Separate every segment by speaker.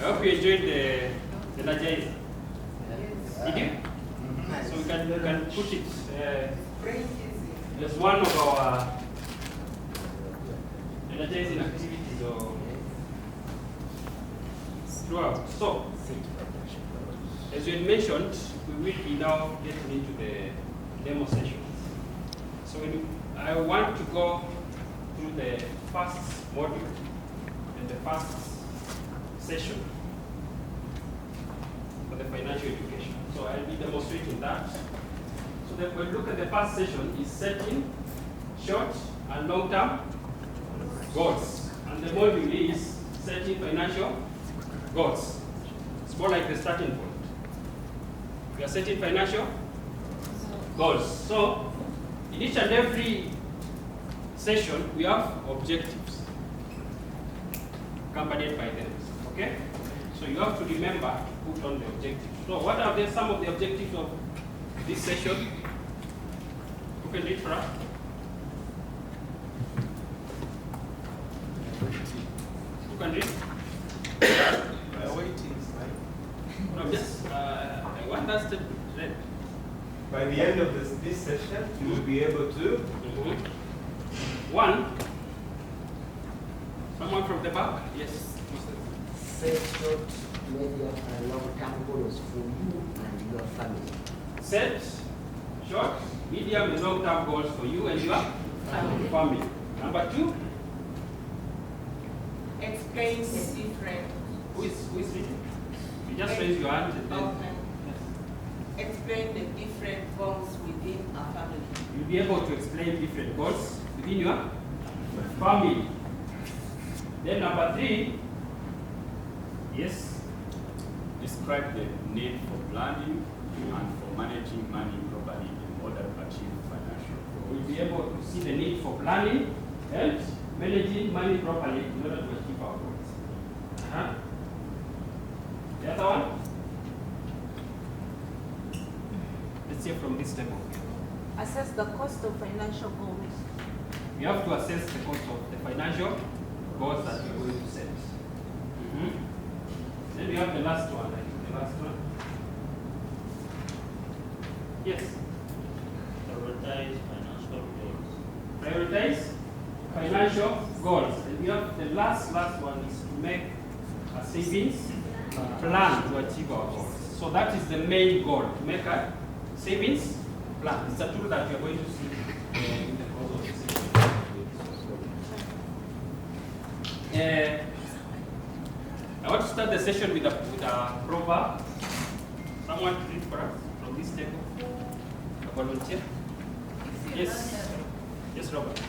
Speaker 1: hope you enjoyed the energizer. Did you? So we can put it as one of our energizing activities or throughout. So, as you had mentioned, we will be now getting into the demo sessions. So I want to go through the first module and the first session for the financial education. So I'll be demonstrating that. So that we'll look at the first session is setting short and long-term goals. And the module is setting financial goals. It's more like the starting point. We are setting financial goals. So in each and every session, we have objectives accompanied by them. Okay? So you have to remember to put on the objectives. So what are some of the objectives of this session? Who can read for us? Who can read?
Speaker 2: We are waiting.
Speaker 1: No, just I want us to read.
Speaker 2: By the end of this session, you will be able to.
Speaker 1: One. Someone from the back? Yes.
Speaker 3: Set short, medium, and long-term goals for you and your family.
Speaker 1: Set short, medium, and long-term goals for you and your family. Number two.
Speaker 4: Explain the different.
Speaker 1: Who is reading? You just raise your hand and then.
Speaker 4: Okay. Explain the different goals within a family.
Speaker 1: You'll be able to explain different goals within your family. Then number three. Yes.
Speaker 5: Describe the need for planning and for managing money properly in order to achieve financial
Speaker 1: We'll
Speaker 5: goals.
Speaker 1: be able to see the need for planning and managing money properly in order to achieve our goals. The other one? Let's hear from this table.
Speaker 6: Assess the cost of financial goals.
Speaker 1: You have to assess the cost of the financial goals that you're going to set. Then we have the last one, I think the last one. Yes.
Speaker 7: Prioritize financial goals.
Speaker 1: Prioritize financial goals. And we have the last one is to make a savings plan to achieve our goals. So that is the main goal, to make a savings plan. It's a tool that we are going to see in the course of the session. I want to start the session with a proverb. Someone to read for us from this table. A volunteer. Yes. Yes, Robert.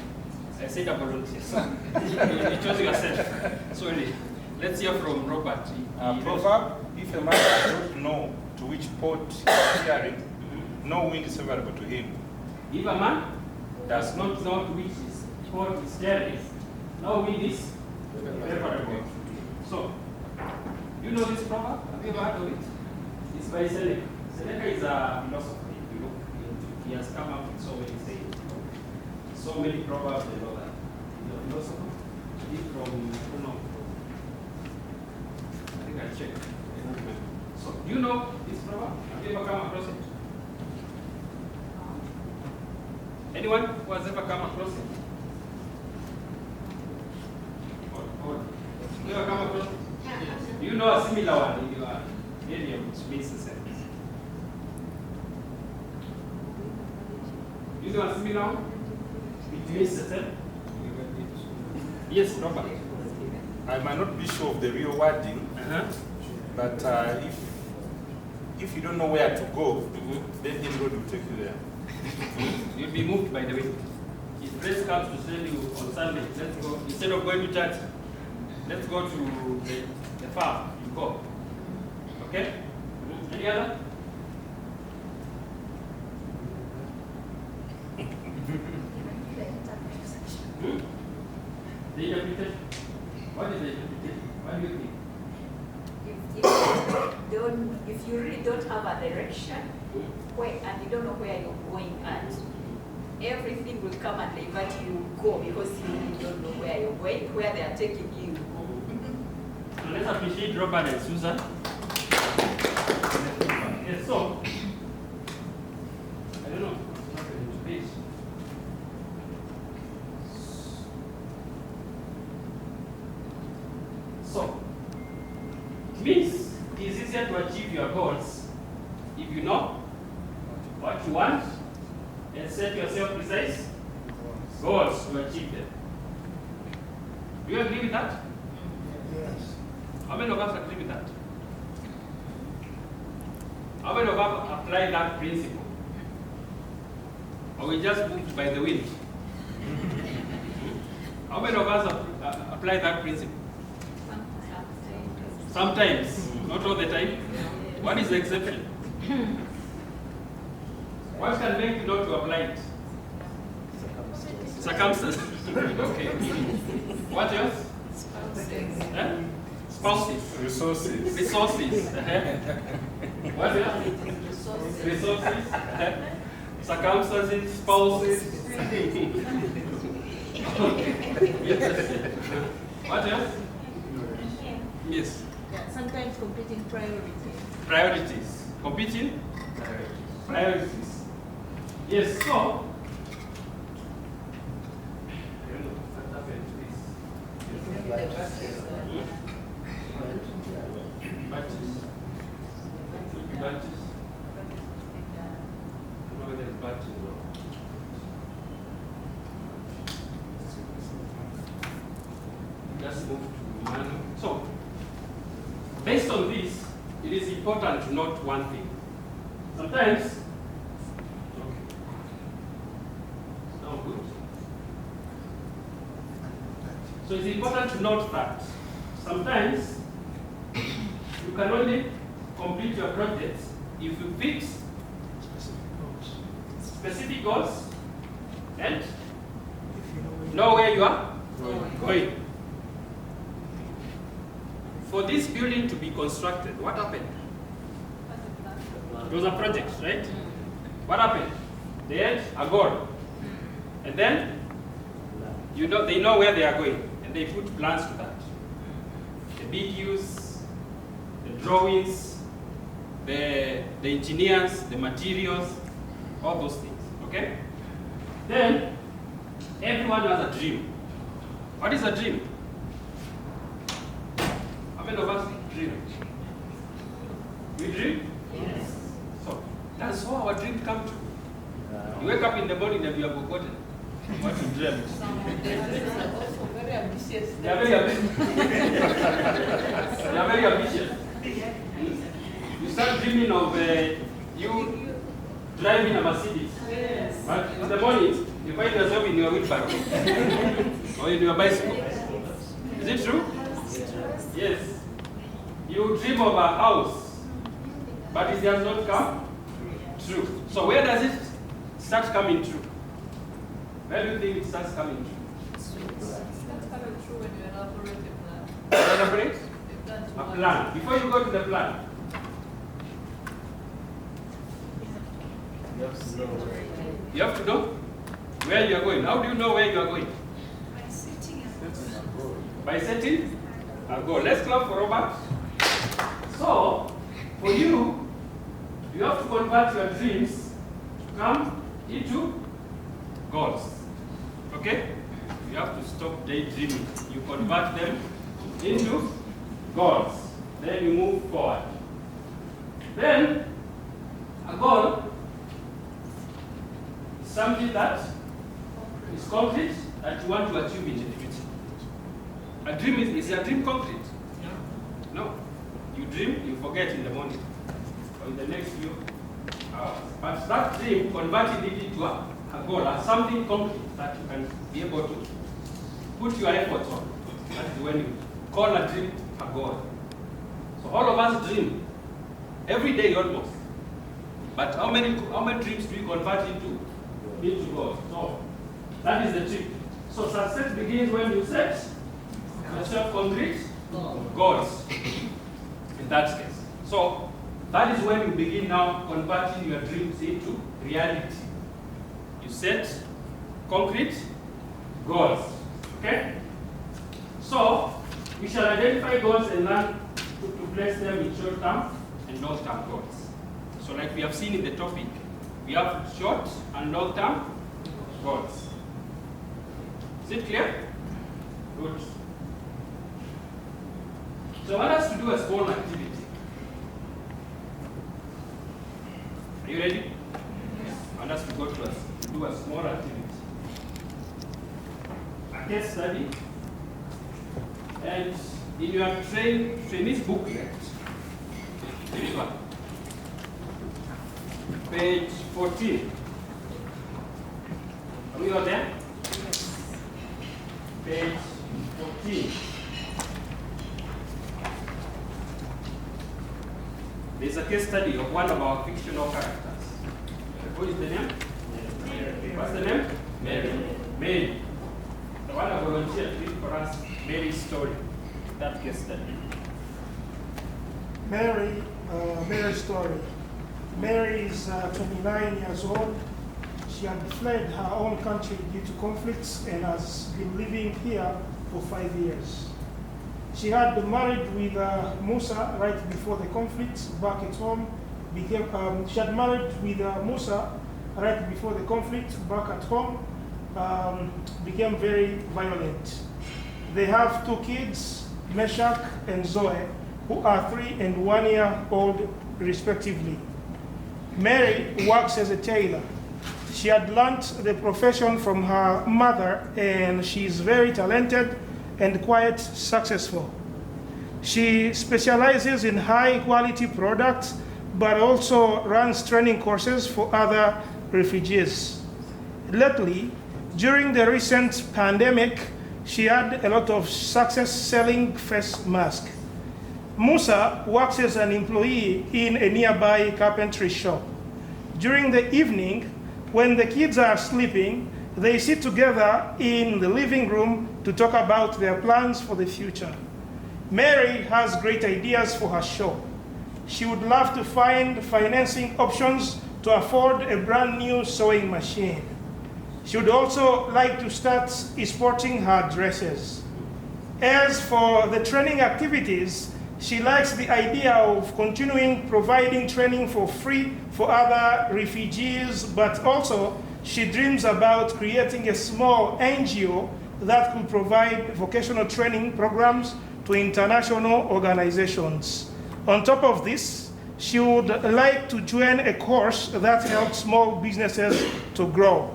Speaker 1: I said a volunteer. You chose yourself. Sorry. Let's hear from Robert.
Speaker 2: Proverb, if a man does not know to which port he is steering, no wind is favorable to him.
Speaker 1: If a man does not know to which port is steering, no wind is favorable. So, you know this proverb? Have you ever heard of it? It's by Seneca. Seneca is a philosopher. If you look into, he has come up with so many sayings, so many proverbs and all that. He's a philosopher. He's from, I don't know, I think I checked. I don't remember. So, do you know this proverb? Have you ever come across it? Anyone who has ever come across it? You ever come across it? Do you know a similar one in your area which means the same? Do you know a similar one? Which means the same? Yes, Robert.
Speaker 2: I might not be sure of the real wording, but if you don't know where to go, then the road will take you there.
Speaker 1: You'll be moved by the way. If praise comes to send you on Sunday, let's go. Instead of going to church, let's go to the farm. You go. Okay? Any other? The interpretation. What is the interpretation? What do you think?
Speaker 6: If you really don't have a direction, and you don't know where you're going at, everything will come and divert you go because you really don't know where you're going, where they are taking you.
Speaker 1: So let's Let's appreciate Robert and Susan. Yes, so, I don't know what's happening to this. So, it means it is easier to achieve your goals if you know what you want and set yourself precise goals to achieve them. Do you agree with that?
Speaker 3: Yes.
Speaker 1: How many of us agree with that? How many of us apply that principle? Or we just moved by the wind? How many of us apply that principle? Sometimes, not all the time. What is the exception? What can make you not to apply it? Circumstances. Okay. What else? Eh? Spouses.
Speaker 2: Resources.
Speaker 1: Resources. What else? Resources. Circumstances, spouses. Yes. What else? Yes.
Speaker 4: Yeah, sometimes competing priorities.
Speaker 1: Priorities. Competing? Priorities. Yes, so. I don't know what happened to this. Batches. Could be batches. I don't know whether it's batches or. Just move to manual. So, based on this, it is important to note one thing. Sometimes, okay, sound good. So it's important to note that sometimes you can only complete your projects if you fix specific goals and know where you are going. For this building to be constructed, what happened? It was a project, right? What happened? They had a goal. And then they know where they are going. And they put plans to that. The BQs, the drawings, the engineers, the materials, all those things. Okay? Then everyone has a dream. What is a dream? How many of us dream? We dream?
Speaker 6: Yes.
Speaker 1: So that's how our dreams come true. You wake up in the morning and you have forgotten what you dreamt.
Speaker 4: Are also very ambitious.
Speaker 1: They are very ambitious. They are very ambitious. You start dreaming of you driving a Mercedes.
Speaker 4: Yes.
Speaker 1: But in the morning, you find yourself in your wheelbarrow or in your bicycle. Is it true? Yes. You dream of a house, but it has not come true. So where does it start coming true? Where do you think it starts coming true?
Speaker 8: That's coming true when you elaborate a plan.
Speaker 1: Elaborate?
Speaker 8: If that's
Speaker 1: A
Speaker 8: what-
Speaker 1: plan. Before you go to the plan, you have to know where you are going. How do you know where you are going? By setting a goal. Let's clap for Robert. So, for you, you have to convert your dreams to come into goals. Okay? You have to stop daydreaming. You convert them into goals. Then you move forward. Then, a goal is something that is concrete that you want to achieve in the future. A dream is a dream concrete? No. You dream, you forget in the morning or in the next few hours. But that dream, converting it into a goal, as something concrete that you can be able to put your efforts on. That's when you call a dream a goal. So all of us dream every day almost. But how many dreams do you convert into goals? So that is the trick. So success begins when you set yourself concrete goals in that case. So that is when you begin now converting your dreams into reality. You set concrete goals. Okay? So We shall identify goals and learn to place them in short-term and long-term goals. So like we have seen in the topic, we have short and long-term goals. Is it clear? Good. So I want us to do a small activity. Are you ready? Yes. I want us to go to do a small activity. A case study. And in your trainee's booklet, this one, page 14. Are we all there? Yes. Page 14. There's a case study of one of our fictional characters. What is the name? Mary. What's the name? Mary. Mary. The one I volunteered to read for us, Mary's story. That case study.
Speaker 9: Mary's story. Mary is 29 years old. She had fled her own country due to conflicts and has been living here for 5 years. She had been married with Musa right before the conflict back at home. She had married with Musa right before the conflict back at home became very violent. They have 2 kids, Meshach and Zoe, who are 3 and 1 year old respectively. Mary works as a tailor. She had learned the profession from her mother, and she is very talented and quite successful. She specializes in high quality products, but also runs training courses for other refugees. Lately, during the recent pandemic, she had a lot of success selling face masks. Musa works as an employee in a nearby carpentry shop. During the evening, when the kids are sleeping, they sit together in the living room to talk about their plans for the future. Mary has great ideas for her shop. She would love to find financing options to afford a brand new sewing machine. She would also like to start exporting her dresses. As for the training activities, she likes the idea of continuing providing training for free for other refugees, but also she dreams about creating a small NGO that could provide vocational training programs to international organizations. On top of this, she would like to join a course that helps small businesses to grow.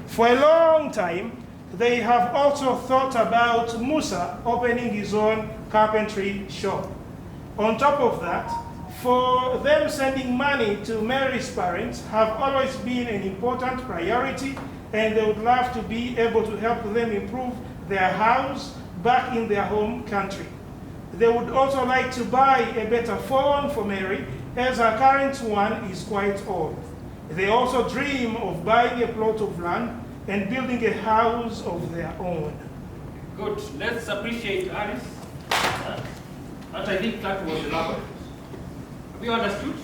Speaker 9: For a long time, they have also thought about Musa opening his own carpentry shop. On top of that, for them, sending money to Mary's parents have always been an important priority, and they would love to be able to help them improve their house back in their home country. They would also like to buy a better phone for Mary, as her current one is quite old. They also dream of buying a plot of land and building a house of their own.
Speaker 1: Good. Let's appreciate Alice. But I think that was elaborate. Have you understood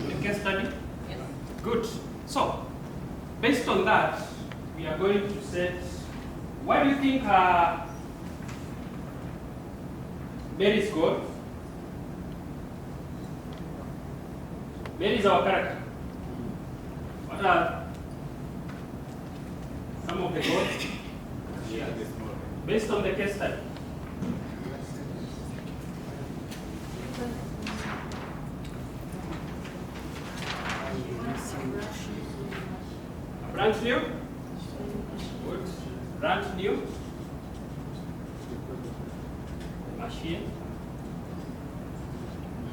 Speaker 1: the case study?
Speaker 4: Yes.
Speaker 1: Good. So, based on that, we are going to set, what do you think Mary's goal? Mary is our character. What are some of the goals? Based on the case study. Brand new? Good. Brand new? Machine?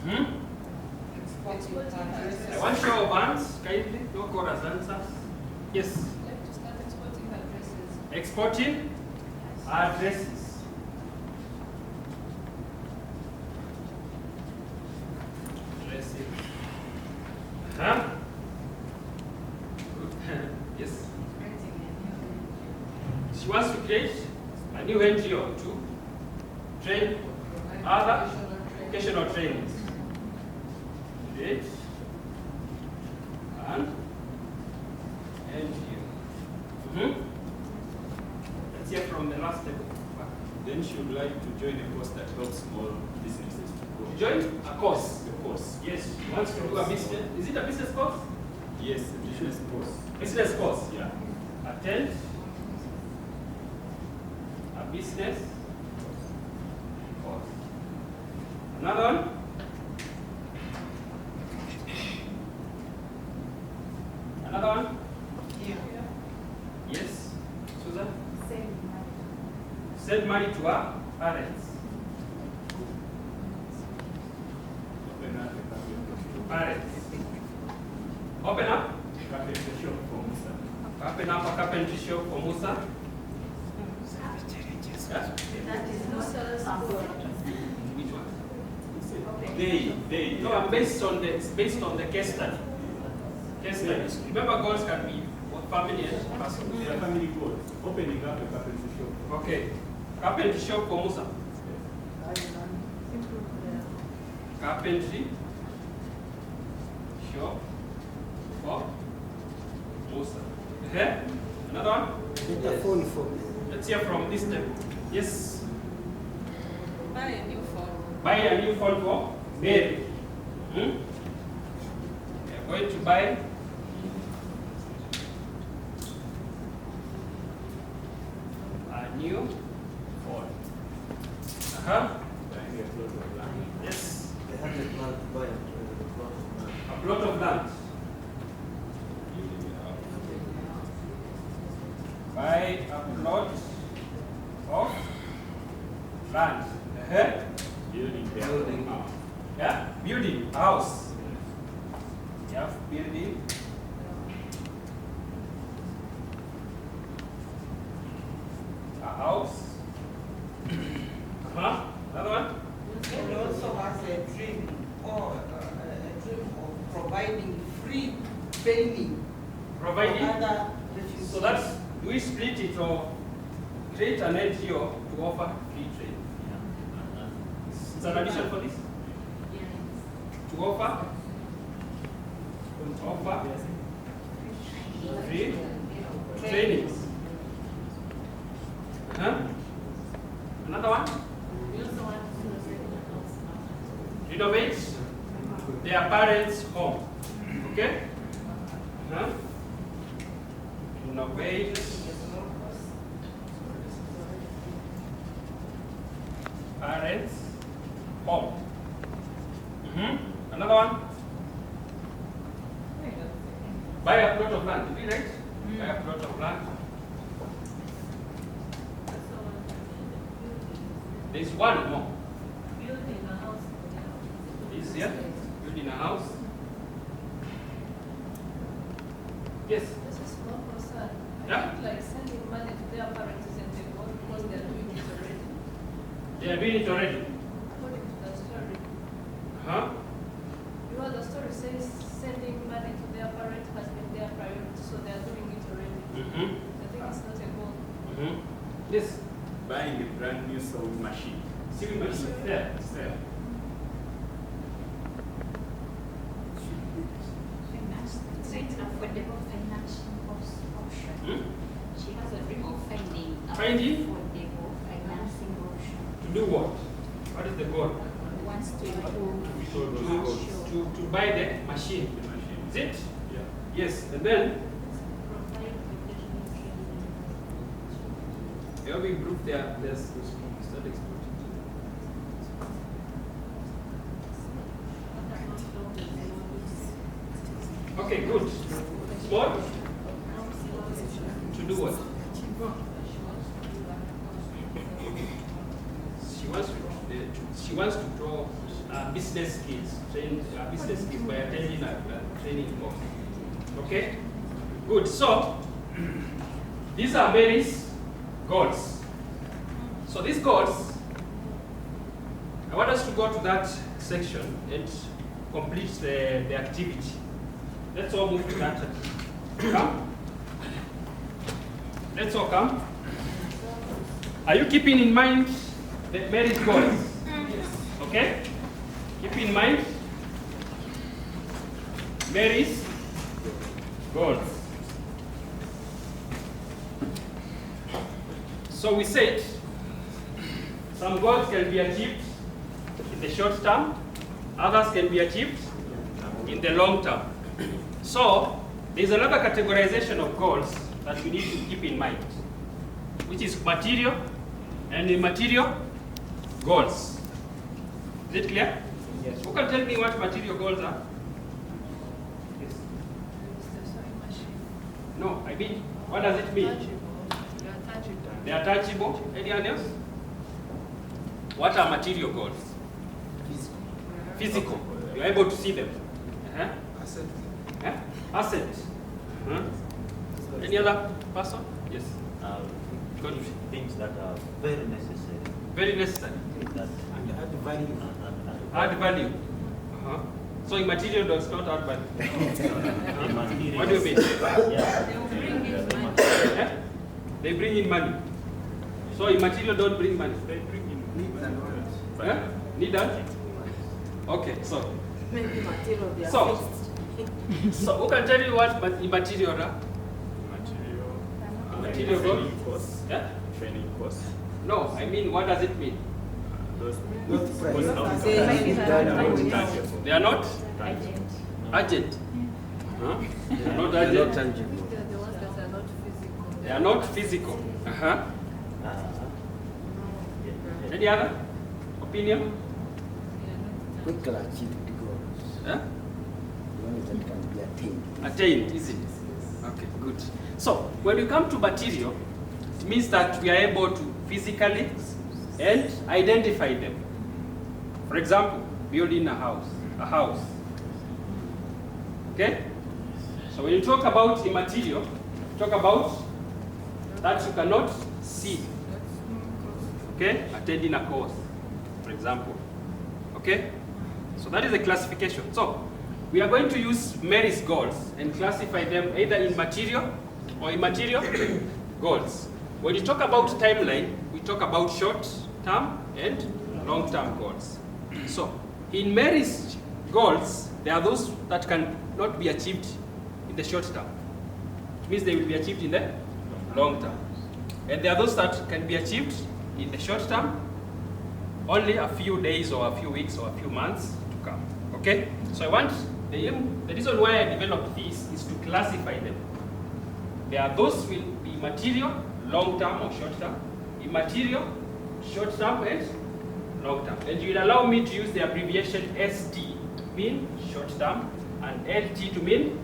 Speaker 1: I want show of hands, kindly. No chorus answers. Yes.
Speaker 8: Like to start exporting her dresses.
Speaker 1: Exporting addresses. Dresses. Huh? Yes. She wants to create a new NGO to train other vocational trainings. Create an NGO. Let's hear from the last table.
Speaker 5: Then Then she would like to join a course that helps small businesses to grow.
Speaker 1: Join a course.
Speaker 5: The course.
Speaker 1: Yes, she wants to do a business. Is it a business course?
Speaker 5: Yes, a business course.
Speaker 1: Business course.
Speaker 5: Yeah.
Speaker 1: Attend a business course. Another one. Another one. Yes, Susan. Send money to her parents.
Speaker 5: Open up a carpentry
Speaker 1: Parents. Open up.
Speaker 5: shop for Musa.
Speaker 1: Open up a carpentry shop for Musa. Yeah?
Speaker 6: That is not
Speaker 1: Which one?
Speaker 5: They.
Speaker 1: No, I'm based on the case study. Case studies. Remember, goals can be for family and personal.
Speaker 5: They are family goals. Opening up a carpentry shop.
Speaker 1: Okay. Carpentry shop for Musa. Carpentry shop for Musa. Okay? Another one?
Speaker 3: Get a phone for me.
Speaker 1: Let's hear from this time. Yes.
Speaker 4: Buy a new phone.
Speaker 1: Buy a new phone for Mary. We are going to buy a new phone.
Speaker 5: Buying a plot of land.
Speaker 1: Yes.
Speaker 3: They have a plan to buy a plot of land.
Speaker 1: A plot of land.
Speaker 5: Building a house.
Speaker 1: Buy a plot of land.
Speaker 5: Building their
Speaker 3: Building.
Speaker 5: own house.
Speaker 1: Yeah, building a house. Yeah, building a house. Another one?
Speaker 4: He also has a dream a dream of providing free training for
Speaker 1: Providing.
Speaker 4: other refugees.
Speaker 1: So that's, do we split it or create an NGO to offer free training? It's an addition for this? To offer free trainings. Another one? Renovate their parents' home. Okay? Renovate parents' home. Another one? Buy a plot of land. Did we write? Buy a plot of land. There's one more.
Speaker 8: Building a house.
Speaker 1: This here. Building a house. Yes.
Speaker 8: This is not concern.
Speaker 1: Yeah.
Speaker 8: I think like sending money to their parents and they won't because they're doing it already.
Speaker 1: They are doing it already.
Speaker 8: According to the story.
Speaker 1: Huh?
Speaker 8: You know, the story says sending money to their parents has been their priority, so they are doing it already. I think it's not a goal.
Speaker 1: Yes.
Speaker 5: Buying a brand new sewing machine.
Speaker 1: Sewing machine. There. It's there.
Speaker 6: It's affordable financial option. She has a dream of finding
Speaker 1: Finding?
Speaker 6: affordable financing option.
Speaker 1: To do what? What is the goal?
Speaker 6: Wants to improve
Speaker 1: To buy the machine.
Speaker 5: The machine.
Speaker 1: Is it?
Speaker 5: Yeah.
Speaker 1: Yes. And then
Speaker 6: provide vocational training.
Speaker 1: they will improve their start exporting. Okay, good. Small? To do what? She wants to draw business skills, train business skills by attending a training course. Okay? Good. So, these are Mary's goals. So these goals, I want us to go to that section and complete the activity. Let's all move to that. Come. Let's all come. Are you keeping in mind the Mary's goals? Okay? Keep in mind Mary's goals. So we said Some goals can be achieved in the short term, others can be achieved in the long term. So, there's another categorization of goals that we need to keep in mind, which is material and immaterial goals. Is it clear?
Speaker 3: Yes.
Speaker 1: Who can tell me what material goals are? Yes.
Speaker 8: The sewing machine.
Speaker 1: No, I mean, what does it mean?
Speaker 8: They are tangible.
Speaker 1: They are touchable. Anyone else? What are material goals? Physical. You're able to see them. Uh-huh.
Speaker 2: Asset.
Speaker 1: Eh? Asset. Huh? Any other person? Yes. Good.
Speaker 7: Things that are very necessary.
Speaker 1: Very necessary.
Speaker 7: Things that
Speaker 3: And add value.
Speaker 1: Add value. Uh-huh. So immaterial does not add value. Uh-huh. What do you mean?
Speaker 7: Yeah.
Speaker 4: They will bring in money.
Speaker 1: Eh? They bring in money. So immaterial don't bring money.
Speaker 2: They bring in need and wants.
Speaker 1: Eh? Need that? Okay, so
Speaker 6: Maybe material, they are
Speaker 1: So-
Speaker 6: fixed.
Speaker 1: so who can tell me what immaterial are?
Speaker 5: Material.
Speaker 1: Material
Speaker 5: Training
Speaker 1: goals?
Speaker 5: course.
Speaker 1: Yeah?
Speaker 5: Training course.
Speaker 1: No, I mean, what does it mean?
Speaker 5: Those
Speaker 3: Not
Speaker 5: those
Speaker 3: price.
Speaker 5: not
Speaker 6: They maybe
Speaker 5: tangible.
Speaker 6: have
Speaker 1: They are not
Speaker 6: agent.
Speaker 1: urgent. Huh? They are not
Speaker 3: They're
Speaker 1: urgent.
Speaker 3: not tangible.
Speaker 8: They're the ones that are not physical.
Speaker 1: They are not physical. Uh-huh. Any other opinion?
Speaker 3: Quickly achieved goals.
Speaker 1: Huh?
Speaker 3: Ones that can be attained.
Speaker 1: Attained, is it? Okay, good. So, when we come to material, it means that we are able to physically and identify them. For example, building a house. Okay? So when you talk about immaterial, talk about that you cannot see. Okay? Attending a course, for example. Okay? So that is the classification. So we are going to use Mary's goals and classify them either in material or immaterial goals. When you talk about timeline, we talk about short-term and long-term goals. So in Mary's goals, there are those that can not be achieved in the short term. It means they will be achieved in the long term. And there are those that can be achieved in the short term, only a few days or a few weeks or a few months to come. Okay? So I want, the reason why I developed this is to classify them. There are those will be material, long term or short term, immaterial, short term and long term. And you will allow me to use the abbreviation ST to mean short term and LT to mean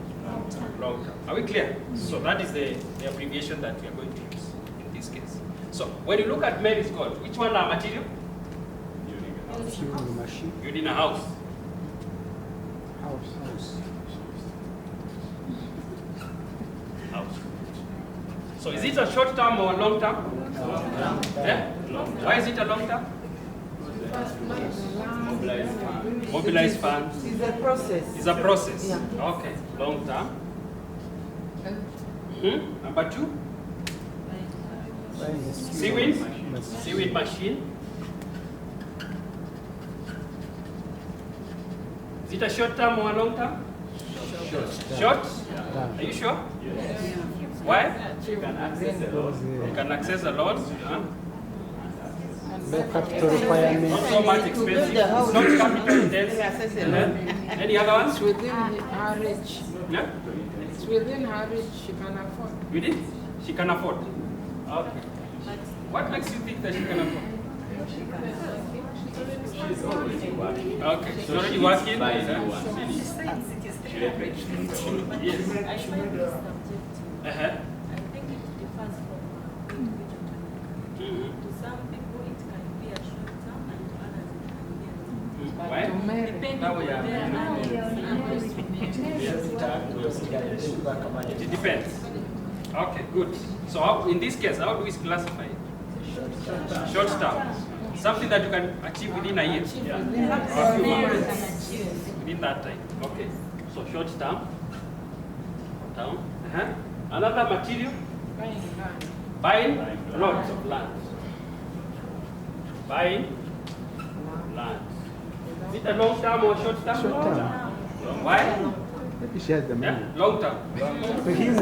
Speaker 1: long term. Are we clear? So that is the abbreviation that we are going to use in this case. So when you look at Mary's goal, which one are material?
Speaker 3: Fuel machine.
Speaker 1: Building a house.
Speaker 3: House.
Speaker 5: House.
Speaker 1: So is it a short term or a long term? Yeah? Why is it a long term?
Speaker 5: Mobilize funds.
Speaker 1: Mobilize funds.
Speaker 4: It's a process.
Speaker 1: It's a process.
Speaker 4: Yeah.
Speaker 1: Okay, long term. Number two, seaweed machine. Is it a short term or a long term? Short. Are you sure?
Speaker 5: Yes.
Speaker 1: Why?
Speaker 5: You can access a lot.
Speaker 1: You can access a lot.
Speaker 3: No capital requirement.
Speaker 1: Not so much expensive. It's not capital intensive. Any other ones?
Speaker 10: Within her reach.
Speaker 1: Yeah?
Speaker 10: It's within her reach. She can afford.
Speaker 1: You did? She can afford. Okay. What makes you think that she can afford?
Speaker 5: She's already working.
Speaker 1: Okay, she's already working.
Speaker 5: Buying
Speaker 1: Yeah.
Speaker 5: one.
Speaker 1: Yes.
Speaker 6: I find this subjective.
Speaker 1: Uh-huh.
Speaker 6: I think it differs from individual to individual. To some people, it can be a short term, and to others, it can be a long term.
Speaker 1: Why?
Speaker 10: To marry.
Speaker 6: Depending
Speaker 1: That way,
Speaker 6: on their
Speaker 1: It depends. Okay, good. So how, in this case, how do we classify it? Short term. Something that you can achieve within a year. Or a few months. Within that time. Okay. So short term. Term. Uh-huh. Another material.
Speaker 10: Buying land.
Speaker 1: Buying lots of land. Buying land. Is it a long term or short term?
Speaker 3: Short term.
Speaker 1: Why?
Speaker 3: Maybe she has the money.
Speaker 1: Yeah? Long term.
Speaker 3: For him,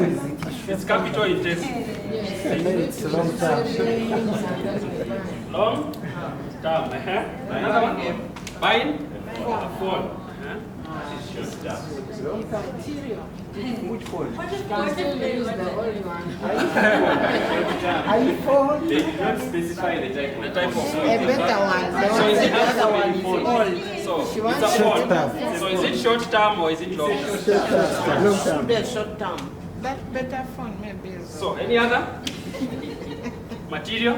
Speaker 1: It's capital intensive.
Speaker 10: Yes.
Speaker 3: it's long term.
Speaker 1: Long term. Another one? Buying a phone.
Speaker 10: Which phone? Can still use the old one.
Speaker 3: iPhone.
Speaker 5: They did not specify the type of phone.
Speaker 10: A better one.
Speaker 1: So is it
Speaker 10: The other one is old.
Speaker 1: So
Speaker 10: She
Speaker 1: it's
Speaker 10: wants
Speaker 1: a
Speaker 10: short
Speaker 1: phone.
Speaker 10: term.
Speaker 1: So is it short term or is it long term?
Speaker 10: The short term. That better phone maybe is.
Speaker 1: So any other material?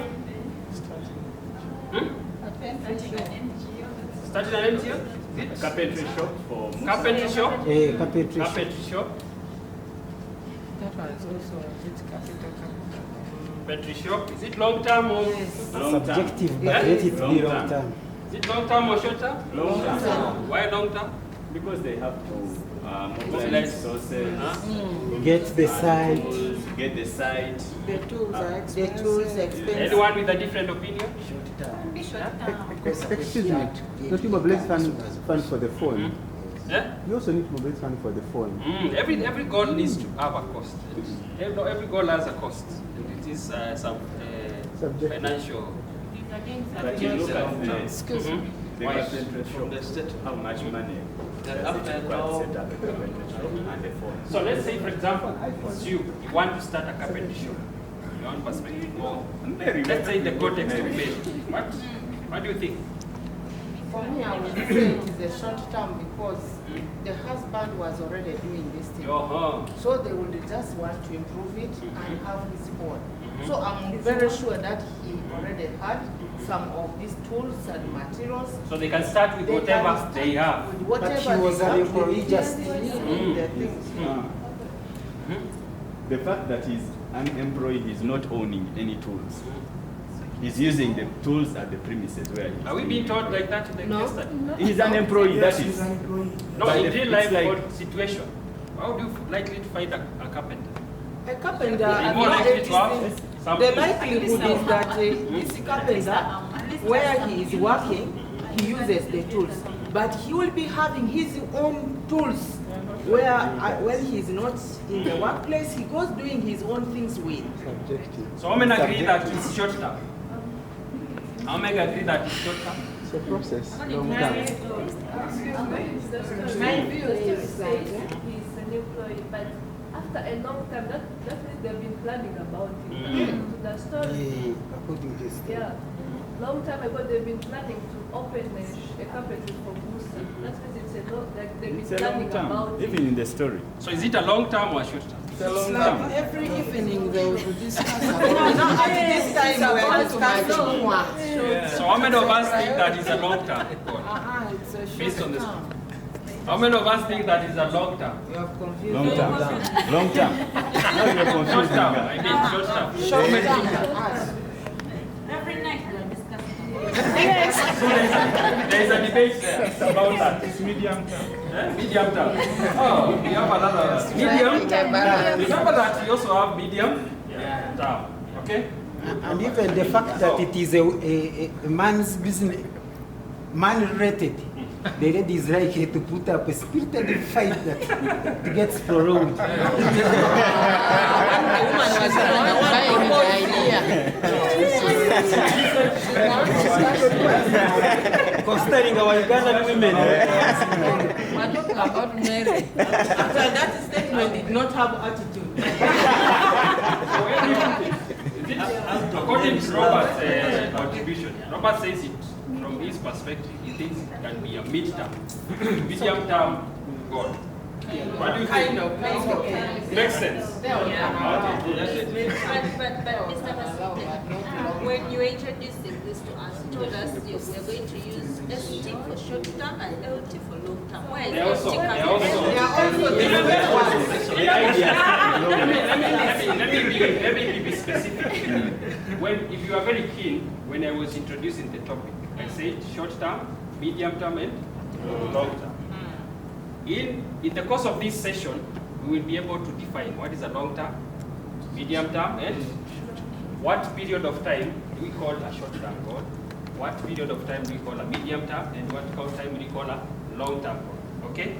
Speaker 1: Starting an NGO?
Speaker 5: A carpentry shop for
Speaker 1: Carpentry shop?
Speaker 3: Carpentry.
Speaker 1: Carpentry shop?
Speaker 10: That one is also a bit capital.
Speaker 1: Carpentry shop? Is it long term or?
Speaker 5: long term.
Speaker 3: Subjective,
Speaker 1: Yeah?
Speaker 3: but let it be
Speaker 5: Long
Speaker 3: long
Speaker 5: term.
Speaker 3: term.
Speaker 1: Is it long term or short term?
Speaker 5: Long term.
Speaker 1: Why long term?
Speaker 5: Because they have to
Speaker 1: Mobilize.
Speaker 5: mobilize resources,
Speaker 3: Get the site.
Speaker 5: tools, get the site.
Speaker 10: The tools are
Speaker 3: The
Speaker 10: expensive.
Speaker 3: tools expensive.
Speaker 1: Anyone with a different opinion?
Speaker 11: Excuse me, don't you mobilize fund for the phone?
Speaker 1: Yeah?
Speaker 11: You also need to mobilize fund for the phone.
Speaker 1: Every goal needs to have a cost. Every goal has a cost. And it is some
Speaker 11: Subjective.
Speaker 1: financial.
Speaker 5: But you look at the,
Speaker 10: Excuse me.
Speaker 5: the carpentry from the state, how much money
Speaker 1: That
Speaker 5: does it
Speaker 1: after
Speaker 5: require
Speaker 1: now-
Speaker 5: to set up a carpentry shop and the phone?
Speaker 1: So let's say, for example, it's you want to start a carpentry shop. Your own perspective. Or let's say the context of marriage. What do you think?
Speaker 10: For me, I would say it is a short term because the husband was already doing this thing. So they would just want to improve it and have his own. So I'm very sure that he already had some of these tools and materials.
Speaker 1: So they can start with
Speaker 10: They
Speaker 1: whatever
Speaker 10: can start
Speaker 1: they have.
Speaker 10: with whatever
Speaker 3: But he was
Speaker 10: they
Speaker 3: an
Speaker 10: have,
Speaker 3: employee
Speaker 10: the
Speaker 3: just-
Speaker 10: materials, the things.
Speaker 5: The fact that he's unemployed is not owning any tools. He's using the tools at the premises where he's
Speaker 1: Are we being taught like that in the
Speaker 10: No.
Speaker 1: case study?
Speaker 5: He's unemployed,
Speaker 3: Yes,
Speaker 5: that
Speaker 3: he's
Speaker 5: is.
Speaker 3: an employee.
Speaker 1: No,
Speaker 5: But
Speaker 1: in
Speaker 5: the-
Speaker 1: real
Speaker 5: it's
Speaker 1: life
Speaker 5: like-
Speaker 1: situation, how do you likely to find a carpenter?
Speaker 10: A carpenter,
Speaker 1: Are you more likely to have some
Speaker 10: the likelihood is that this carpenter, where he is working, he uses the tools. But he will be having his own tools where when he's not in the workplace, he goes doing his own things with.
Speaker 11: Subjective.
Speaker 1: So how many agree that it's short term? How many agree that it's short term?
Speaker 11: It's a process, long
Speaker 8: My
Speaker 11: term.
Speaker 8: view is that he's an employee, but after a long time, that means they've been planning about it. To the story,
Speaker 3: According to this.
Speaker 8: yeah. Long time ago, they've been planning to open a carpentry for Musa. That means it's a long, like they've
Speaker 5: It's
Speaker 8: been
Speaker 5: a long
Speaker 8: planning
Speaker 5: term,
Speaker 8: about
Speaker 5: even
Speaker 8: it.
Speaker 5: in the story.
Speaker 1: So is it a long term or a short term?
Speaker 5: It's a long
Speaker 10: It's
Speaker 5: term.
Speaker 10: like every evening they will discuss about
Speaker 4: No,
Speaker 10: it.
Speaker 4: at this time we are discussing.
Speaker 1: So how many of us think that is a long term goal?
Speaker 10: It's a
Speaker 1: Based on
Speaker 10: short
Speaker 1: this.
Speaker 10: term.
Speaker 1: How many of us think that is a long term?
Speaker 10: You have confused
Speaker 5: Long
Speaker 10: me.
Speaker 5: term. Long term. Now you're
Speaker 1: Short
Speaker 5: confusing
Speaker 1: term,
Speaker 5: me.
Speaker 1: I mean short term.
Speaker 10: Short term to us.
Speaker 6: Every night we are discussing.
Speaker 1: There is a debate there about that.
Speaker 2: It's medium term.
Speaker 1: Medium term. Oh, we have another medium. Remember that we also have medium term. Okay?
Speaker 3: And even the fact that it is a man's business, man-related, the lady is likely to put up a spirited fight that it gets prolonged. Considering our Ugandan women.
Speaker 10: We're talking about Mary.
Speaker 4: After that statement, did not have attitude.
Speaker 1: According to Robert's contribution, Robert says it from his perspective, he thinks it can be a mid-term, medium-term goal. What do you think?
Speaker 4: Kind of.
Speaker 1: Makes sense.
Speaker 6: But Mr. Basile, when you introduced this to us, you told us we are going to use ST for short term and LT for long term. Why
Speaker 1: They
Speaker 6: is
Speaker 1: also,
Speaker 6: LT
Speaker 1: they
Speaker 6: coming?
Speaker 1: also.
Speaker 4: They are also different ones.
Speaker 1: The idea. Let me be specific. If you are very keen, when I was introducing the topic, I said short term, medium term, and long term. In the course of this session, we will be able to define what is a long term, medium term, and what period of time do we call a short term goal, what period of time do we call a medium term, and what time do we call a long term goal. Okay?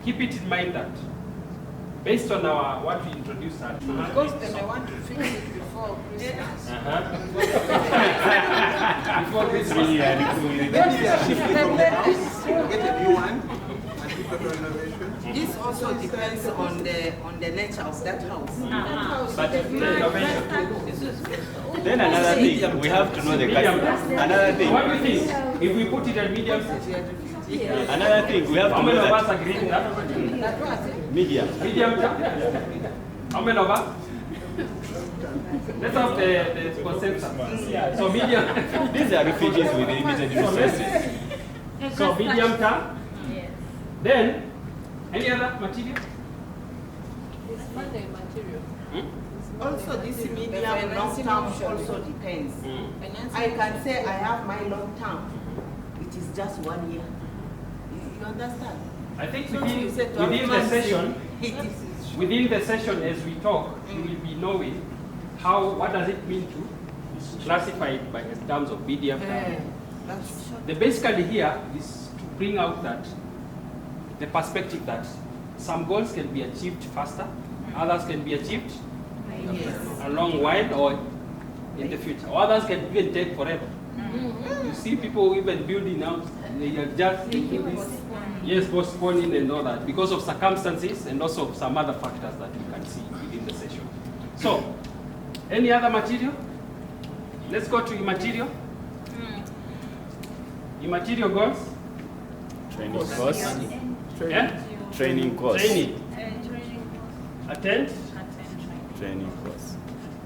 Speaker 1: Keep it in mind that based on our what we introduced at.
Speaker 10: Because they may want to fix it before Christmas.
Speaker 1: Before Christmas.
Speaker 11: Maybe they are shifting from the house, get a new one, and people do renovation.
Speaker 10: This also depends on the nature of that house. That house
Speaker 1: But
Speaker 10: is
Speaker 7: Then another thing, we have to know the customer. Another thing,
Speaker 1: What do you think? If we put it at medium,
Speaker 7: another thing, we have
Speaker 1: how
Speaker 7: to
Speaker 1: many
Speaker 7: know
Speaker 1: of us
Speaker 7: that
Speaker 1: agree with that?
Speaker 7: medium.
Speaker 1: Medium term? How many of us? Let's have the consensus. So medium.
Speaker 7: These are refugees with limited resources.
Speaker 1: So medium term.
Speaker 8: Yes.
Speaker 1: Then, any other material?
Speaker 8: It's not the material.
Speaker 10: also this medium and long term also depends. I can say I have my long term. It is just 1 year. You understand?
Speaker 1: I think
Speaker 10: So
Speaker 1: within,
Speaker 10: you said
Speaker 1: within
Speaker 10: 12
Speaker 1: the
Speaker 10: months,
Speaker 1: session,
Speaker 10: it is
Speaker 1: within the session as we talk, you will be knowing what does it mean to classify it by in terms of medium term.
Speaker 10: that's
Speaker 1: The basically here is to bring out that the perspective that some goals can be achieved faster, others can be achieved a long while or in the future, or others can even take forever. You see people even building out, they are just taking this, yes, postponing and all that because of circumstances and also some other factors that you can see within the session. So, any other material? Let's go to immaterial. Immaterial goals?
Speaker 7: Training course.
Speaker 1: Yeah?
Speaker 7: Training course.
Speaker 1: Training.
Speaker 8: Training
Speaker 1: Attend.
Speaker 7: Training course.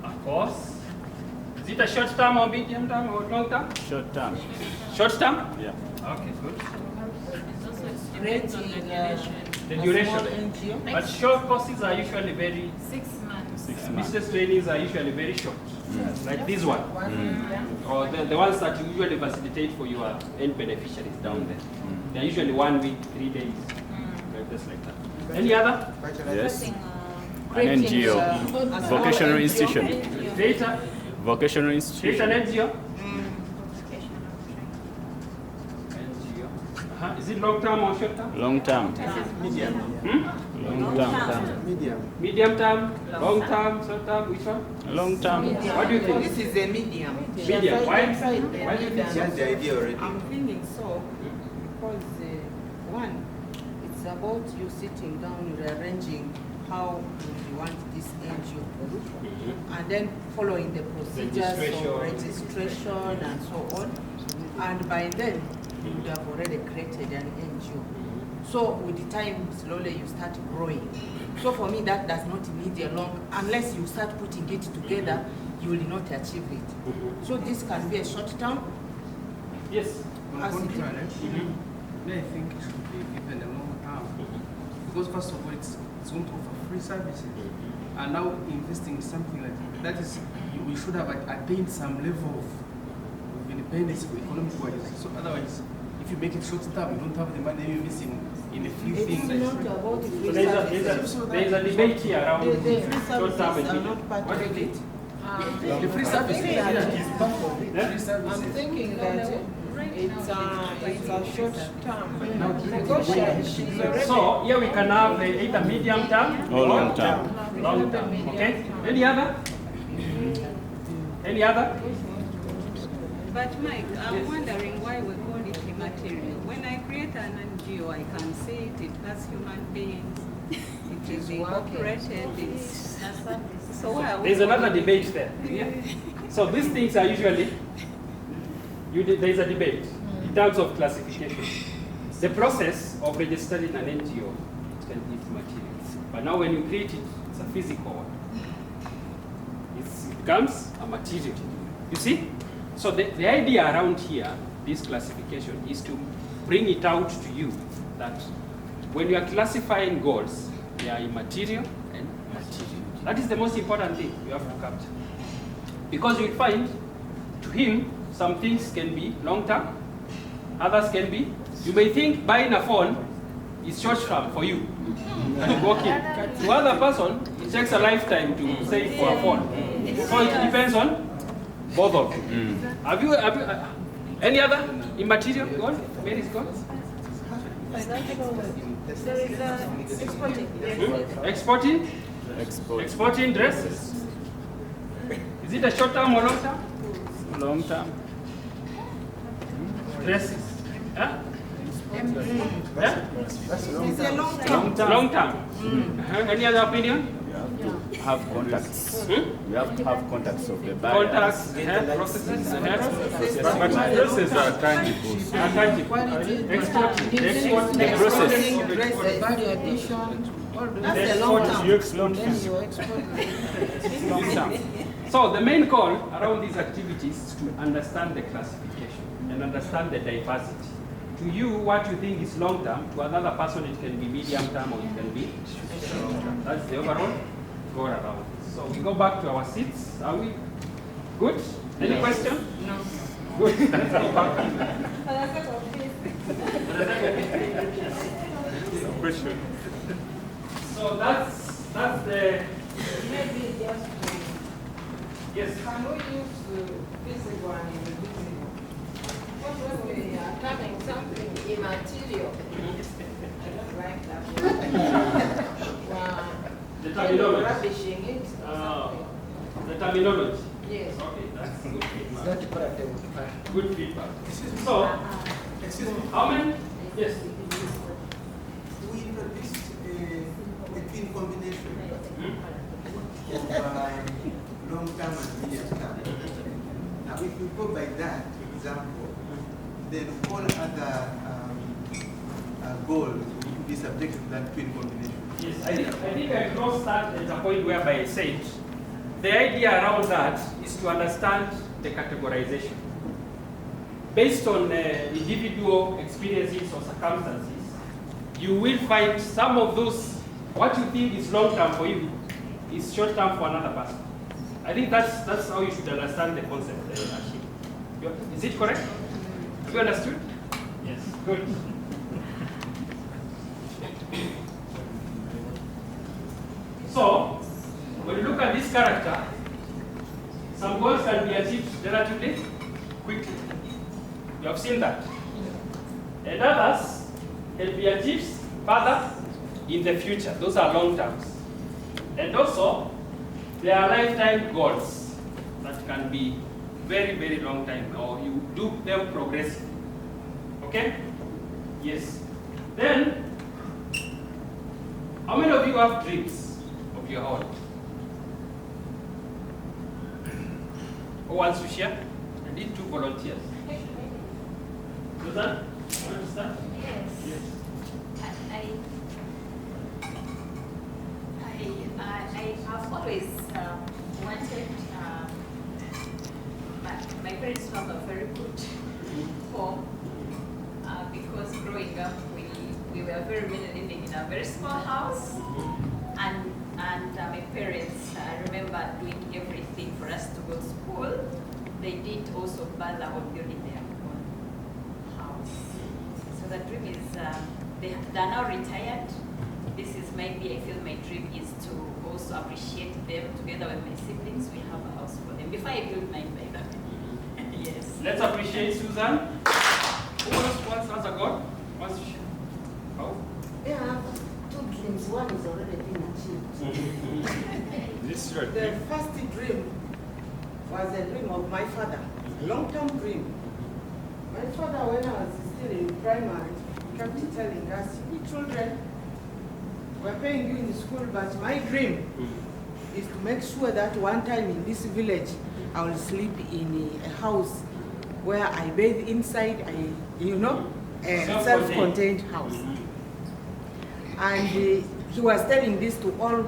Speaker 1: A course. Is it a short term or medium term or long term?
Speaker 7: Short term.
Speaker 1: Short term?
Speaker 7: Yeah.
Speaker 1: Okay, good.
Speaker 6: It also depends on the duration.
Speaker 1: The
Speaker 10: a
Speaker 1: duration.
Speaker 10: small NGO.
Speaker 1: But short courses are usually very,
Speaker 6: 6 months.
Speaker 7: 6 months.
Speaker 1: business trainings are usually very short. Like this one. Or the ones that you usually facilitate for your end beneficiaries down there. They're usually 1 week, 3 days. Just like that. Any other?
Speaker 7: Yes.
Speaker 6: Creating,
Speaker 7: An NGO. Vocational institution.
Speaker 1: Data?
Speaker 7: Vocational
Speaker 1: Create
Speaker 7: institution.
Speaker 1: an NGO?
Speaker 6: vocational training.
Speaker 1: NGO. Is it long term or short term?
Speaker 7: Long term.
Speaker 11: Medium.
Speaker 7: Long term.
Speaker 11: Medium.
Speaker 1: Medium term, long term, short term, which one?
Speaker 7: Long term.
Speaker 1: What do you think?
Speaker 10: This is a medium.
Speaker 1: Medium. Why do you think
Speaker 11: She has the idea already.
Speaker 10: I'm thinking so because one, it's about you sitting down, rearranging how you want this NGO to look, and then following the procedures of registration and so on. And by then, you would have already created an NGO. So with the time, slowly you start growing. So for me, that does not need a long, unless you start putting it together, you will not achieve it. So this can be a short term.
Speaker 1: Yes.
Speaker 10: As it-
Speaker 12: I think it should be given a long term. Because first of all, it's going to offer free services. And now investing in something like that is, we should have attained some level of independence economic wise. So otherwise, if you make it short term, you don't have the money you're missing in a few
Speaker 10: It's
Speaker 12: things.
Speaker 10: not about the free
Speaker 1: So
Speaker 10: services.
Speaker 1: there's a debate here around
Speaker 10: The free
Speaker 1: short term
Speaker 10: services
Speaker 1: and
Speaker 10: are
Speaker 1: medium.
Speaker 10: not part
Speaker 1: What do
Speaker 10: of
Speaker 1: you
Speaker 10: it.
Speaker 1: think?
Speaker 12: The free services,
Speaker 1: Yeah?
Speaker 12: free services.
Speaker 10: I'm thinking that it's a short term. Because she's already.
Speaker 1: So here we can have either medium term
Speaker 7: Or long term.
Speaker 1: Long term. Okay. Any other? Any other?
Speaker 13: But Mike, I'm wondering why we call it immaterial. When I create an NGO, I can see it, it has human beings, it is incorporated, it's... So why are we
Speaker 1: There's another
Speaker 13: calling it-
Speaker 1: debate there. Yeah. So these things are usually, there's a debate in terms of classification. The process of registering an NGO, it can be materials. But now when you create it, it's a physical one. It becomes a material. You see? So the idea around here, this classification, is to bring it out to you that when you are classifying goals, they are immaterial and material. That is the most important thing you have to capture. Because you'll find, to him, some things can be long-term, others can be, you may think buying a phone is short-term for you, and you walk in. To other person, it takes a lifetime to save for a phone. So it depends on both of you. Have you any other immaterial goal? Mary's goal?
Speaker 6: There is
Speaker 1: Exporting? Exporting dresses. Is it a short term or long term?
Speaker 5: Long term.
Speaker 1: Dresses. Huh?
Speaker 10: It's a long term.
Speaker 5: Long term.
Speaker 1: Long term. Any other opinion?
Speaker 5: Have contacts. You have to have contacts of the buyers.
Speaker 1: Contacts, processes,
Speaker 2: But dresses are tangible.
Speaker 1: Export
Speaker 10: The process. Value addition. That's a long term.
Speaker 2: You export
Speaker 10: Then you export.
Speaker 1: So the main goal around these activities is to understand the classification and understand the diversity. To you, what you think is long term, to another person it can be medium term or it can be short term. That's the overall goal around. So we go back to our seats. Are we good? Any question?
Speaker 10: No.
Speaker 1: Good. Let's go back.
Speaker 2: Question.
Speaker 1: So that's the
Speaker 4: Maybe just
Speaker 1: yes.
Speaker 4: can we use the visible and invisible? Because when we are turning something immaterial, I don't like that.
Speaker 1: The terminology.
Speaker 4: Rubbishing it or something.
Speaker 1: The terminology.
Speaker 4: Yes.
Speaker 1: Okay, that's good feedback.
Speaker 3: That part,
Speaker 1: Good feedback. So, how many? Yes.
Speaker 11: We introduced a twin combination of long term and medium term. Now, if you go by that example, then all other goals will be subject to that twin combination.
Speaker 1: Yes, I think I crossed that at a point whereby I said the idea around that is to understand the categorization. Based on individual experiences or circumstances, you will find some of those, what you think is long term for you, is short term for another person. I think that's how you should understand the concept. Is it correct? Have you understood? Yes. Good. So, when you look at this character, some goals can be achieved relatively quickly. You have seen that. And others can be achieved further in the future. Those are long terms. And also, there are lifetime goals that can be very, very long time, or you do them progressively. Okay? Yes. Then, how many of you have dreams of your own? Who wants to share? I need 2 volunteers. Susan, you want to start?
Speaker 14: Yes. I have always wanted my parents to have a very good home because growing up we were very many living in a very small house, and my parents, I remember doing everything for us to go to school. They did also bother on building their own house. So the dream is, they're now retired. This is maybe, I feel my dream is to also appreciate them together with my siblings. We have a house for them. Before I build mine by that. Yes.
Speaker 1: Let's appreciate Susan. Who wants to answer God? Wants to share? How?
Speaker 10: Yeah, I have 2 dreams. One is already been achieved.
Speaker 2: This is your
Speaker 10: The
Speaker 2: dream.
Speaker 10: first dream was a dream of my father, long-term dream. My father, when I was still in primary, kept telling us, "You children, we're paying you in school, but my dream is to make sure that one time in this village, I will sleep in a house where I bathe inside, a self-contained house." And he was telling this to all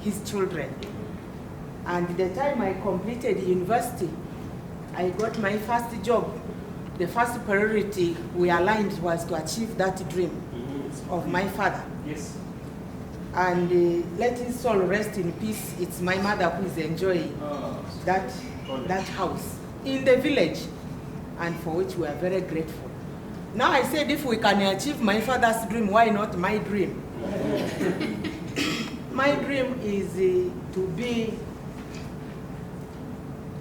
Speaker 10: his children. And the time I completed university, I got my first job. The first priority we aligned was to achieve that dream of my father.
Speaker 1: Yes.
Speaker 10: And let his soul rest in peace. It's my mother who is enjoying that house in the village, and for which we are very grateful. Now I said, if we can achieve my father's dream, why not my dream? My dream is to be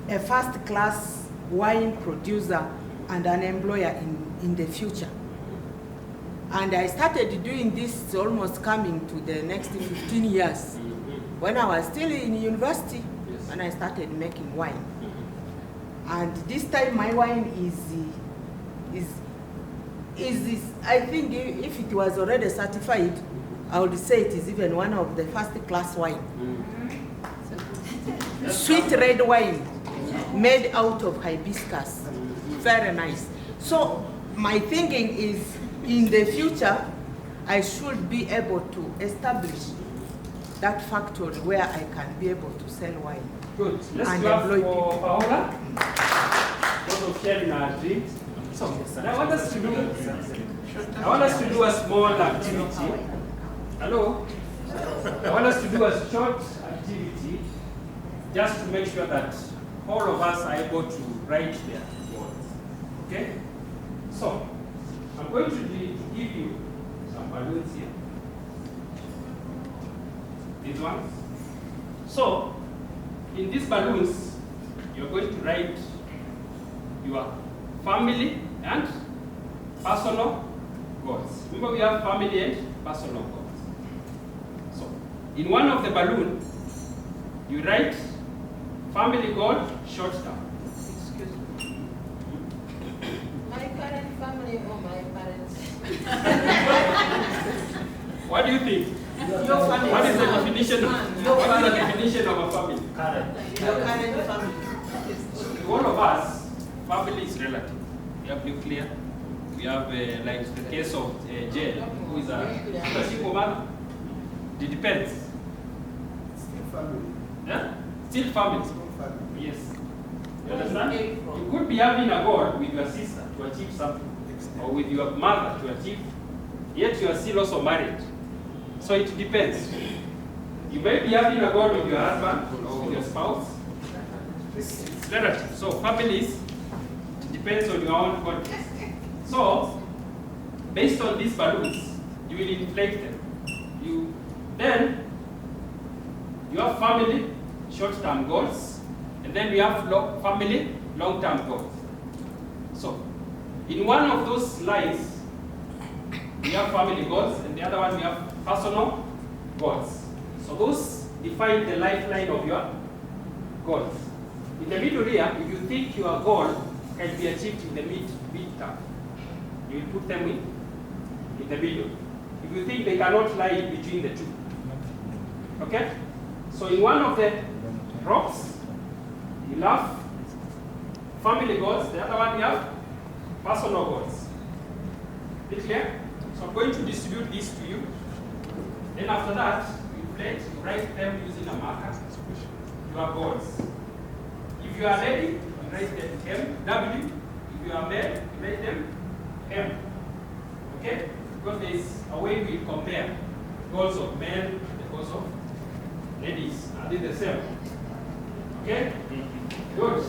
Speaker 10: a first-class wine producer and an employer in the future. And I started doing this almost coming to the next 15 years. When I was still in university, when I started making wine. And this time my wine is I think if it was already certified, I would say it is even one of the first class wine. Sweet red wine made out of hibiscus. Very nice. So my thinking is in the future, I should be able to establish that factory where I can be able to sell wine.
Speaker 1: Good. Let's
Speaker 10: and
Speaker 1: clap
Speaker 10: employ
Speaker 1: for
Speaker 10: people.
Speaker 1: Paola. Both of sharing our dreams. So, I want us to do a small activity. Hello? I want us to do a short activity just to make sure that all of us are able to write their words. Okay? So, I'm going to give you some balloons here. These ones. So, in these balloons, you're going to write your family and personal goals. Remember, we have family and personal goals. So, in one of the balloon, you write family goal short term.
Speaker 4: Excuse me. My current family or my parents?
Speaker 1: What do you think?
Speaker 10: Your family.
Speaker 1: What is the definition of a family?
Speaker 10: Your current family.
Speaker 1: To all of us, family is relative. We have nuclear. We have, like the case of Jane, who is a single mother. It depends.
Speaker 11: Still family.
Speaker 1: Yeah? Still family.
Speaker 11: Still family.
Speaker 1: Yes. You understand? You could be having a goal with your sister to achieve something, or with your mother to achieve, yet you are still also married. So it depends. You may be having a goal with your husband or with your spouse. It's relative. So families, it depends on your own context. So, based on these balloons, you will inflate them. Then you have family short-term goals, and then you have family long-term goals. So, in one of those lines, we have family goals, and the other one we have personal goals. So those define the lifeline of your goals. In the middle here, if you think your goal can be achieved in the mid-term, you will put them in the middle. If you think they cannot lie in between the two. Okay? So in one of the rocks, you have family goals, the other one you have personal goals. Is it clear? So I'm going to distribute these to you. Then after that, you write them using a marker. Your goals. If you are lady, you write them M, W. If you are male, you write them M. Okay? Because there is a way we compare goals of men and the goals of ladies. Are they the same? Okay? Good.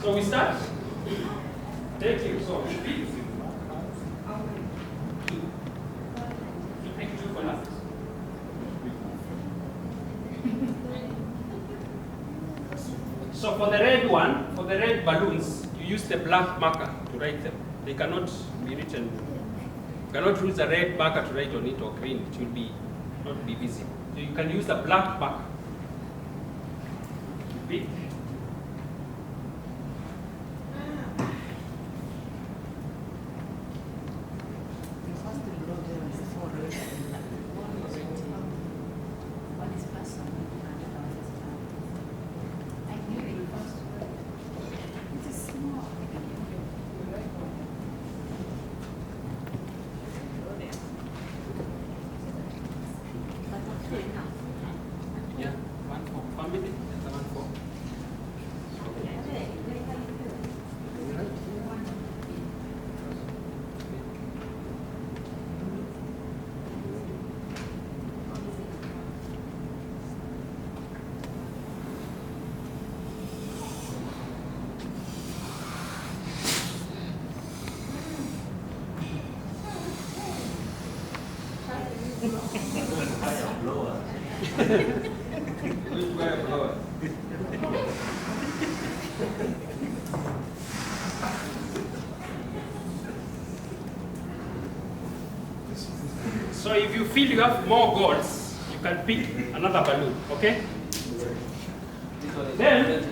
Speaker 1: So we start. Thank you. So repeat. Take 2 for last. So for the red one, for the red balloons, you use the black marker to write them. They cannot be written. You cannot use a red marker to write on it or green. It will not be visible. So you can use the black marker. Repeat. Yeah, one for family, the other one for. Which way of blower? So if you feel you have more goals, you can pick another balloon, okay? Then,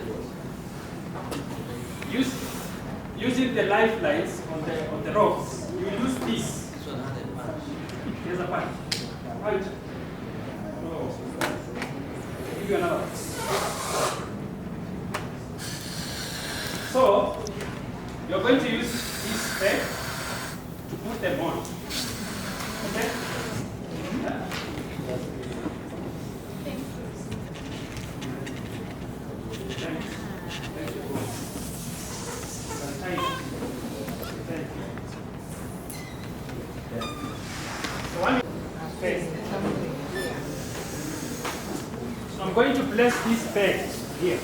Speaker 1: using the lifelines on the ropes, you use this. Here's a punch. Right. I'll give you another one. So, you're going to use this peg to put them on. Okay? Yeah. So I'm going to place this peg here.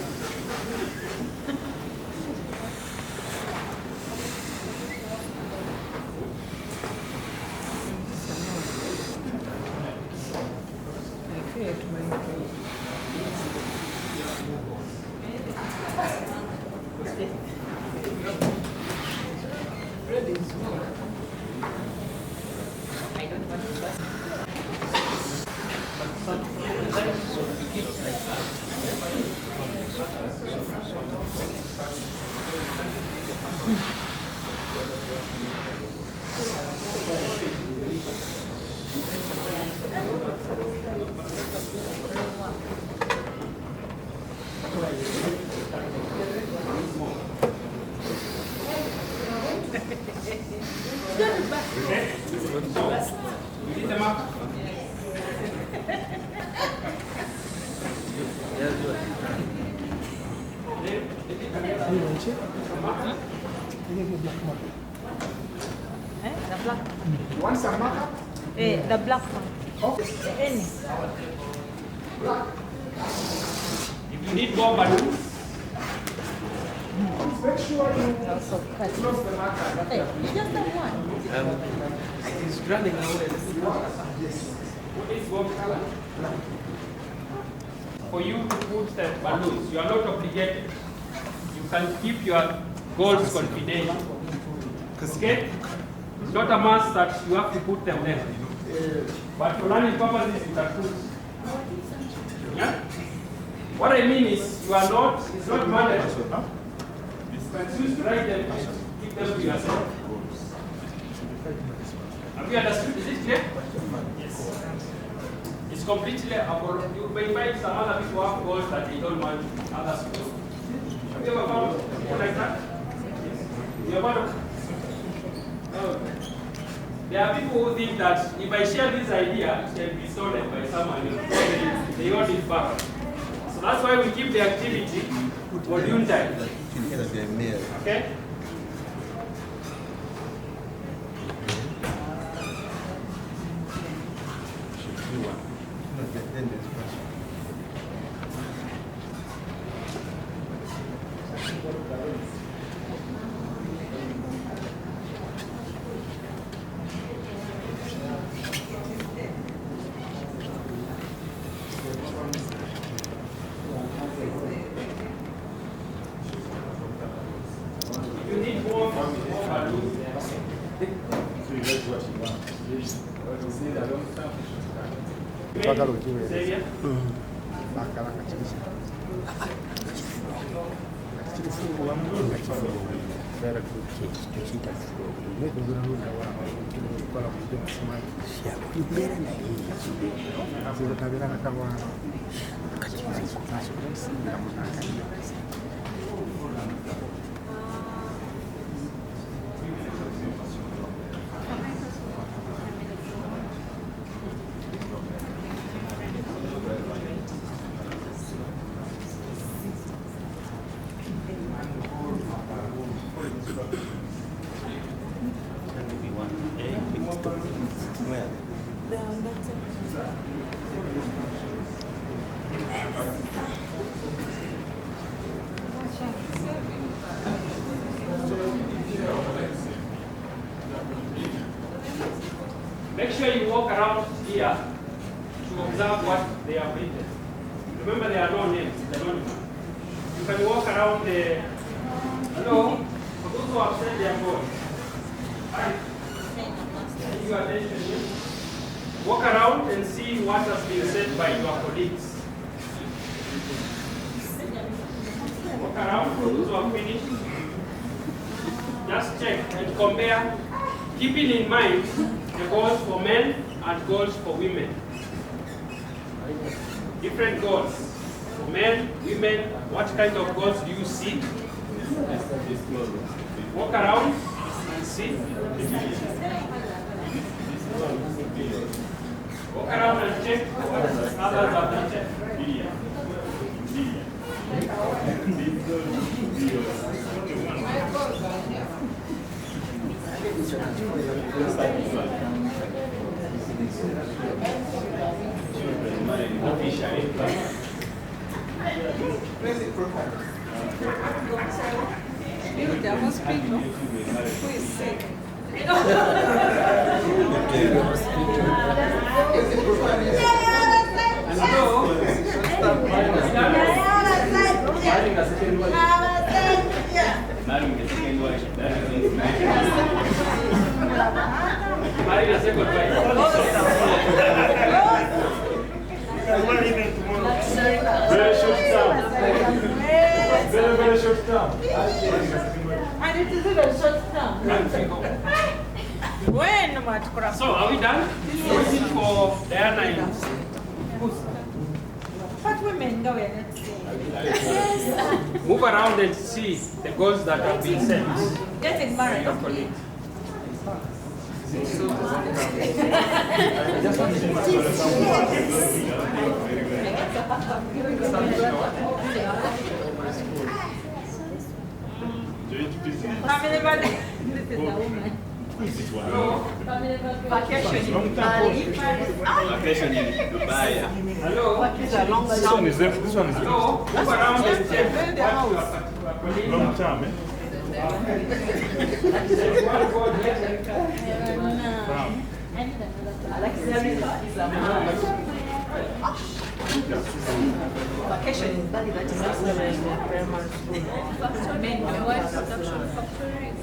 Speaker 6: The black one.
Speaker 9: You want some marker?
Speaker 6: The black one. Any.
Speaker 1: If you need more balloons,
Speaker 9: Make sure you close the marker.
Speaker 6: Hey, you just have one.
Speaker 12: He's running away.
Speaker 1: what is what color? For you to put the balloons, you are not obligated. You can keep your goals confidential. Okay? It's not a must that you have to put them there. But for learning purposes, you can put. Yeah? What I mean is, you are not, it's not mandatory. You can choose to write them, keep them to yourself. Have you understood? Is it clear? Yes. It's completely about, you may find some other people have goals that they don't want others to do. Have you ever found people like that? You ever found? No. There are people who think that if I share this idea, it can be stolen by someone else. They own it back. So that's why we keep the activity volume time. Okay? You need more balloons. Make sure you walk around here to observe what they have written. Remember, there are no names, they're anonymous. You can walk around the. Hello? For those who have said their goals. Hi. Pay your attention here. Walk around and see what has been said by your colleagues. Walk around for those who have finished. Just check and compare, keeping in mind the goals for men and goals for women. Different goals. For men, women, what kind of goals do you see? Walk around and see. Walk around and check what others have done.
Speaker 13: You double speak, no? Who is sick?
Speaker 2: Very short term. Very short term.
Speaker 4: And it is even short term.
Speaker 1: So, are we done? Waiting for Diana and
Speaker 4: But women go in and
Speaker 1: move around and see the goals that have been set.
Speaker 4: getting married. Family vacation. This is a woman. Vacation in Bali.
Speaker 5: Vacation in Dubai.
Speaker 1: Hello.
Speaker 2: This one is there. This one is
Speaker 1: Hello. Move around and check.
Speaker 2: long term, eh?
Speaker 4: Vacation in Bali, that is also primary school.
Speaker 8: Men, the wife production factory.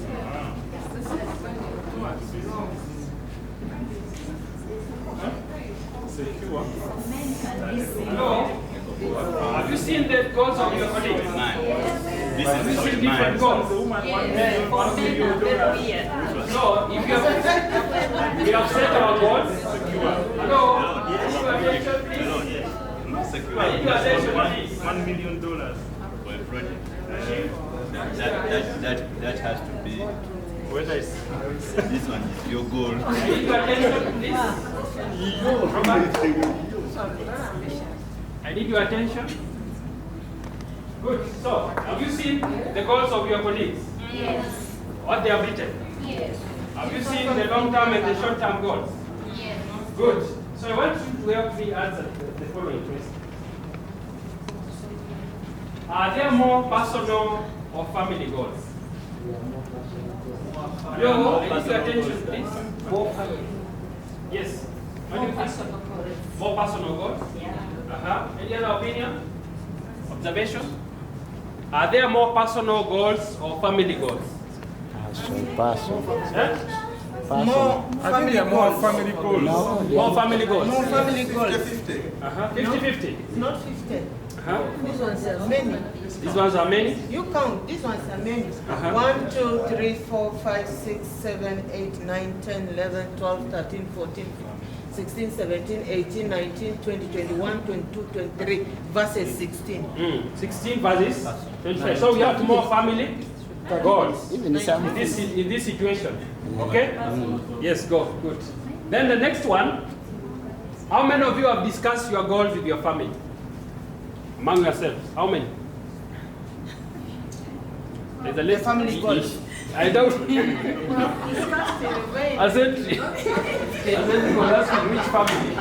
Speaker 1: Hello. Have you seen the goals of your colleagues? Have you seen different goals? So, if you have, we have set our goals. Hello. Attention, please. I need your attention, please.
Speaker 5: $1 million for a project. That has to be.
Speaker 2: Whether it's
Speaker 5: This one is your goal.
Speaker 1: I need your attention, please. I need your attention. Good. So, have you seen the goals of your colleagues?
Speaker 8: Yes.
Speaker 1: What they have written?
Speaker 8: Yes.
Speaker 1: Have you seen the long-term and the short-term goals?
Speaker 8: Yes.
Speaker 1: Good. So I want you to help me answer the following question. Are there more personal or family goals? Hello, I need your attention, please. More family. Yes. What do you think? More personal goals? Yeah. Any other opinion? Observation? Are there more personal goals or family goals?
Speaker 9: More family goals.
Speaker 2: family goals.
Speaker 1: More family goals.
Speaker 9: More family goals.
Speaker 1: 50-50.
Speaker 10: Not 50. These ones are many.
Speaker 1: These ones are many?
Speaker 10: You count, these ones are many. 1, 2, 3, 4, 5, 6, 7, 8, 9, 10, 11, 12, 13, 14, 16, 17, 18, 19, 20, 21, 22, 23, verses 16.
Speaker 1: 16 verses 25. So we have more family goals in this situation. Okay? Yes, go. Good. Then the next one. How many of you have discussed your goals with your family? Among yourselves. How many? There's a list.
Speaker 10: Family goals.
Speaker 1: I don't. I said, you were asking which family.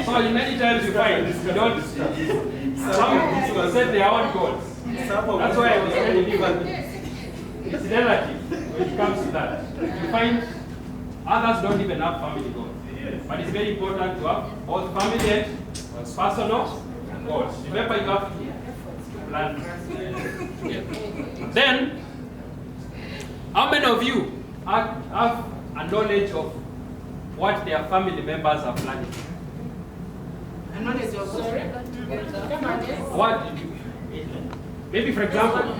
Speaker 1: So many times you find you don't. Some people set their own goals. That's why I was telling you that it's relative when it comes to that. You find others don't even have family goals. But it's very important to have both family and personal goals. Remember, you have to plan. Then, how many of you have a knowledge of what their family members are planning.
Speaker 10: A knowledge of
Speaker 1: What? Maybe, for example,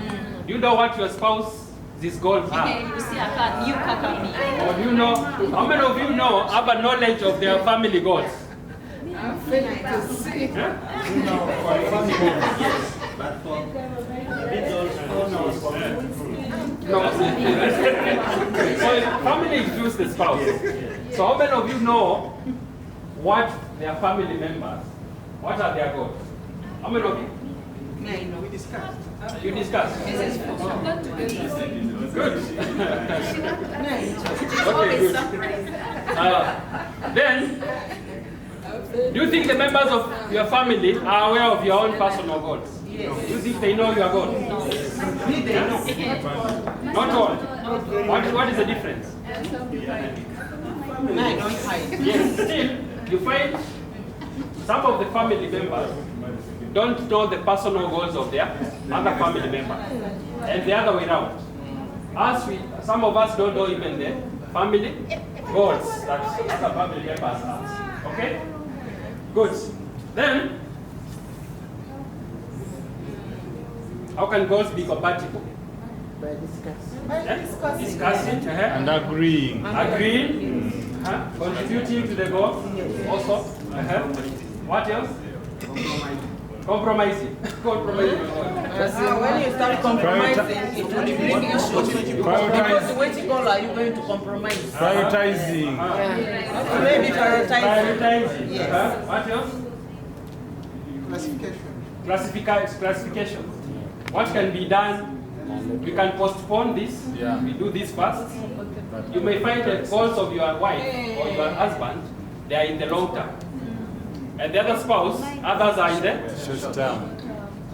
Speaker 1: you know what your spouse's goals are.
Speaker 14: You see a car, new car coming.
Speaker 1: Or do you know? How many of you know have a knowledge of their family goals?
Speaker 10: I fail to see.
Speaker 11: But for individuals,
Speaker 1: No. So family includes the spouse. So how many of you know what their family members, what are their goals? How many of you?
Speaker 10: We discussed.
Speaker 1: You discussed? Good. Okay, good. Then, do you think the members of your family are aware of your own personal goals?
Speaker 10: Yes.
Speaker 1: Do you think they know your goals? Not all. What is the difference?
Speaker 10: No, I don't hide.
Speaker 1: Yes, still, you find some of the family members don't know the personal goals of their other family members. And the other way around. Some of us don't know even the family goals that other family members have. Okay? Good. Then, how can goals be compatible?
Speaker 10: By discussing.
Speaker 1: Discussing.
Speaker 2: And agreeing.
Speaker 1: Agreeing. Contributing to the goal. Also. What else? Compromising. Compromising.
Speaker 10: When you start compromising, it will bring issues. Because which goal are you going to compromise?
Speaker 2: Prioritizing.
Speaker 10: Maybe prioritizing.
Speaker 1: Yes. What else? Classification. What can be done? We can postpone this.
Speaker 2: Yeah.
Speaker 1: We do this first. You may find the goals of your wife or your husband, they are in the long term. And the other spouse, others are in the
Speaker 2: Short term.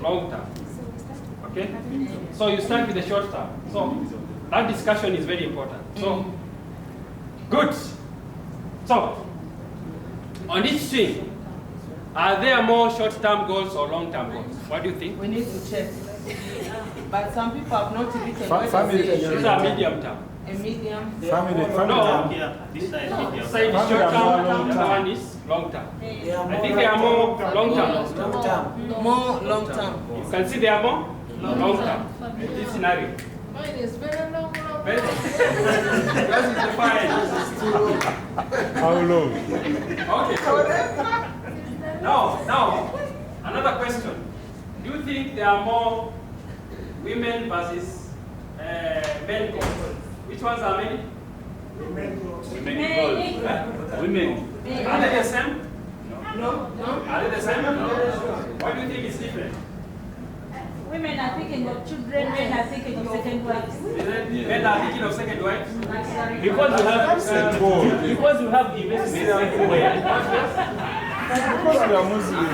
Speaker 1: long term. Okay? So you start with the short term. So that discussion is very important. So, good. So, on each thing, are there more short-term goals or long-term goals? What do you think?
Speaker 10: We need to check. But some people have not written
Speaker 2: Family.
Speaker 1: These are medium term.
Speaker 10: a medium.
Speaker 2: Family.
Speaker 1: No.
Speaker 11: Yeah, this side
Speaker 1: This
Speaker 11: medium.
Speaker 1: side is short term, the other one is long term. I think they are more long term.
Speaker 10: More long term.
Speaker 1: You can see they are more long term. In this scenario.
Speaker 4: Mine is very long.
Speaker 1: Very that is the fine.
Speaker 2: How long?
Speaker 1: Okay. Now, another question. Do you think there are more women versus men goals? Which ones are many?
Speaker 11: Women goals.
Speaker 1: Women. Are they the same?
Speaker 10: No.
Speaker 1: Are they the same? What do you think is different?
Speaker 6: Women are thinking of children, men are thinking of second wives.
Speaker 1: Men are thinking of second wife?
Speaker 5: Because you have investments everywhere.
Speaker 2: Because we are Muslims.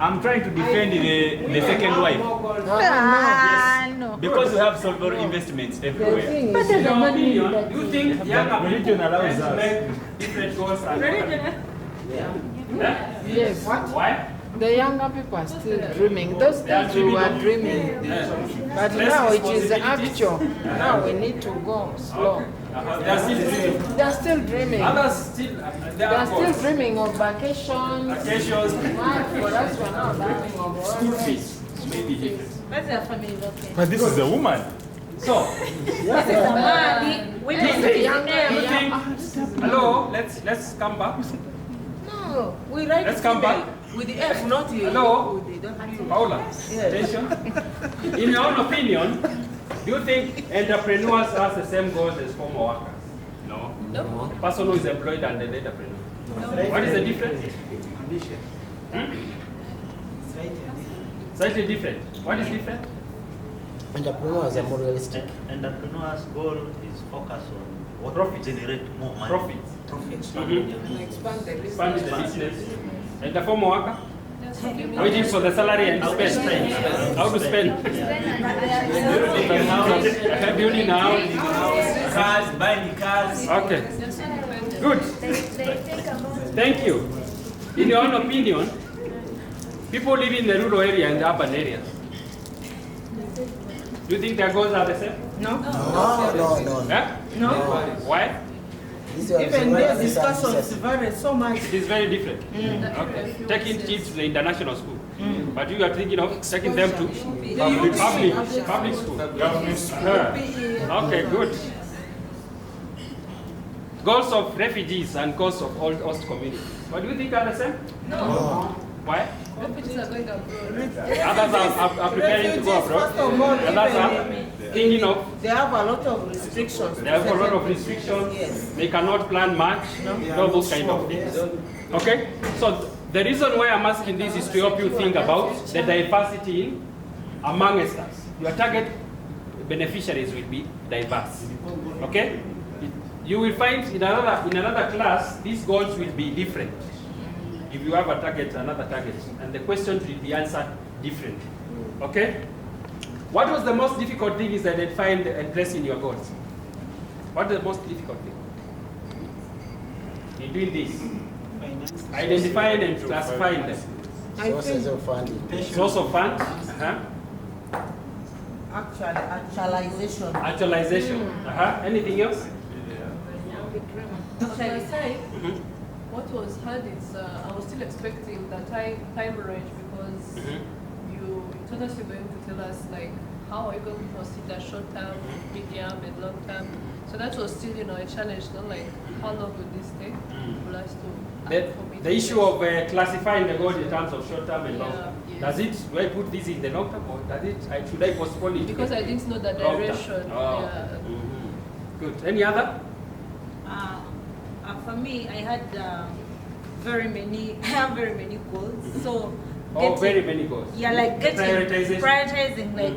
Speaker 5: I'm trying to defend the second wife.
Speaker 6: No.
Speaker 5: Because you have solvable investments everywhere.
Speaker 1: In your opinion, do you think younger
Speaker 2: Religion
Speaker 1: people
Speaker 2: allows
Speaker 1: tend to
Speaker 2: us.
Speaker 1: make different goals and
Speaker 4: Yes.
Speaker 1: Why?
Speaker 4: The younger people are still dreaming. Those days we were dreaming. But now it is actual. Now we need to go slow.
Speaker 1: They are still dreaming.
Speaker 4: They are still dreaming.
Speaker 1: Others still,
Speaker 4: They are still dreaming of vacations.
Speaker 1: vacations,
Speaker 4: Why? For us, we are now dreaming of
Speaker 1: school fees. Maybe different.
Speaker 6: What's their family looking?
Speaker 2: But this is a woman.
Speaker 1: So,
Speaker 6: This is a man. Women
Speaker 1: do you
Speaker 6: is
Speaker 1: think, hello, let's come back.
Speaker 10: No, we write
Speaker 1: Let's come back.
Speaker 10: with the F, not the
Speaker 1: Hello?
Speaker 10: with the W.
Speaker 1: Paula, attention. In your own opinion, do you think entrepreneurs have the same goals as former workers? No. The person who is employed and the entrepreneur. What is the difference?
Speaker 11: Ambition.
Speaker 1: Slightly different. What is different?
Speaker 15: Entrepreneurs are more realistic.
Speaker 11: Entrepreneur's goal is focus on what
Speaker 1: Profit.
Speaker 11: generate more money.
Speaker 1: Profit.
Speaker 4: expand the
Speaker 1: Expand the business. And the former worker? Waiting for the salary and spend. How to spend? Building a house.
Speaker 5: Cars, buying cars.
Speaker 1: Okay. Good. Thank you. In your own opinion, people live in the rural area and the urban areas. Do you think their goals are the same?
Speaker 10: No.
Speaker 15: No.
Speaker 1: Yeah?
Speaker 10: No.
Speaker 1: Why?
Speaker 10: Even their discussions vary so much.
Speaker 1: It is very different. Okay. Taking kids to the international school. But you are thinking of taking them to public school.
Speaker 2: Government school.
Speaker 1: Okay, good. Goals of refugees and goals of all host communities. What do you think are the same?
Speaker 8: No.
Speaker 1: Why?
Speaker 8: Refugees are going abroad.
Speaker 1: Others are preparing to go abroad. Others are thinking of.
Speaker 10: They have a lot of restrictions.
Speaker 1: They have a lot of restrictions.
Speaker 10: Yes.
Speaker 1: They cannot plan much. All those kind of things. Okay? So the reason why I'm asking this is to help you think about the diversity amongst us. Your target beneficiaries will be diverse. Okay? You will find in another class, these goals will be different. If you have a target, another target, and the questions will be answered differently. Okay? What was the most difficult thing is identifying and addressing your goals? What is the most difficult thing? In doing this? Identifying and classifying them.
Speaker 15: Sources of funding.
Speaker 1: Source of funds?
Speaker 10: Actualization.
Speaker 1: Actualization. Anything else?
Speaker 8: Actually, what was hard is I was still expecting the time range because you told us you're going to tell us like how are you going to consider short term, medium, and long term. So that was still a challenge. Not like how long would this take for us to.
Speaker 1: The issue of classifying the goal in terms of short term and long term. Does it? Do I put this in the long term or does it? Should I postpone it?
Speaker 8: Because I didn't know the direction.
Speaker 1: Good. Any other?
Speaker 6: For me, I had very many goals. So
Speaker 1: very many goals.
Speaker 6: Yeah, like prioritizing like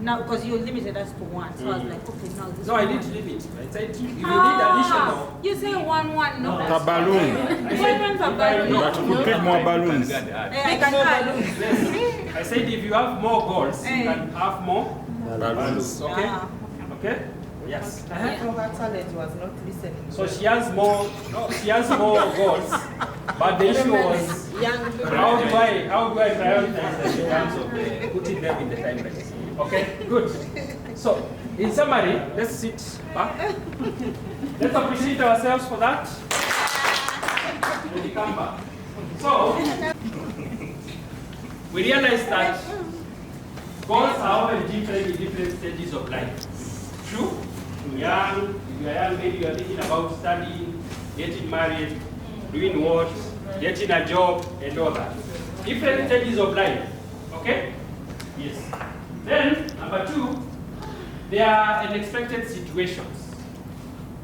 Speaker 13: Now, because you limited us to one, so I was like, okay, now this.
Speaker 1: No, I didn't limit. I said if you need additional.
Speaker 13: You say one, no.
Speaker 2: A balloon.
Speaker 13: One per balloon.
Speaker 2: But you pick more balloons.
Speaker 13: I can balloons.
Speaker 1: I said if you have more goals, you can have more balloons. Okay? Okay? Yes.
Speaker 10: Talent was not listening.
Speaker 1: So she has more. No, she has more goals, but the issue was how do I prioritize them in terms of putting them in the timelines? Okay, good. So, in summary, let's sit back. Let's appreciate ourselves for that. And we come back. So, we realize that goals are often different in different stages of life. True? Young, if you are young, maybe you are thinking about studying, getting married, doing what, getting a job, and all that. Different stages of life. Okay? Yes. Then, number two, there are unexpected situations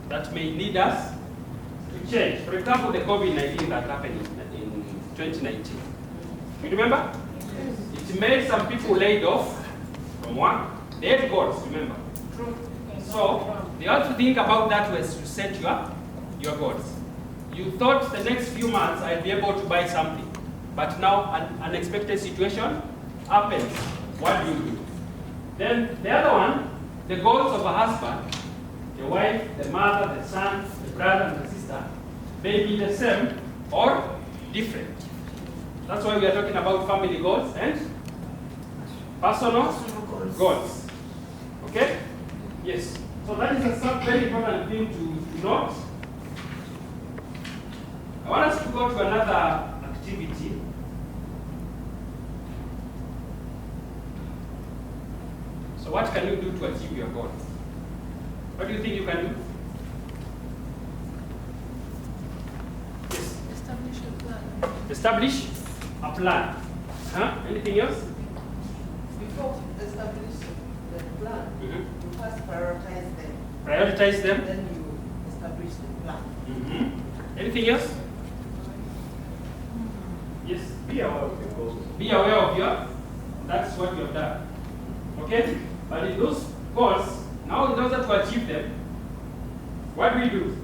Speaker 1: that may lead us to change. For example, the COVID-19 that happened in 2019. You remember? It made some people laid off from work. They had goals, remember? So, the other thing about that was to set your goals. You thought the next few months I'd be able to buy something. But now an unexpected situation happens. What do you do? Then the other one, the goals of a husband, the wife, the mother, the son, the brother, and the sister, may be the same or different. That's why we are talking about family goals and personal goals. Okay? Yes. So that is a very important thing to note. I want us to go to another activity. So what can you do to achieve your goals? What do you think you can do? Yes.
Speaker 8: Establish a plan.
Speaker 1: Establish a plan. Anything else?
Speaker 10: Before establishing the plan, you first prioritize them.
Speaker 1: Prioritize them.
Speaker 10: Then you establish the plan.
Speaker 1: Anything else? Yes.
Speaker 5: Be aware of your goals.
Speaker 1: Be aware of your. That's what you have done. Okay? But in those goals, now in order to achieve them, what do we do?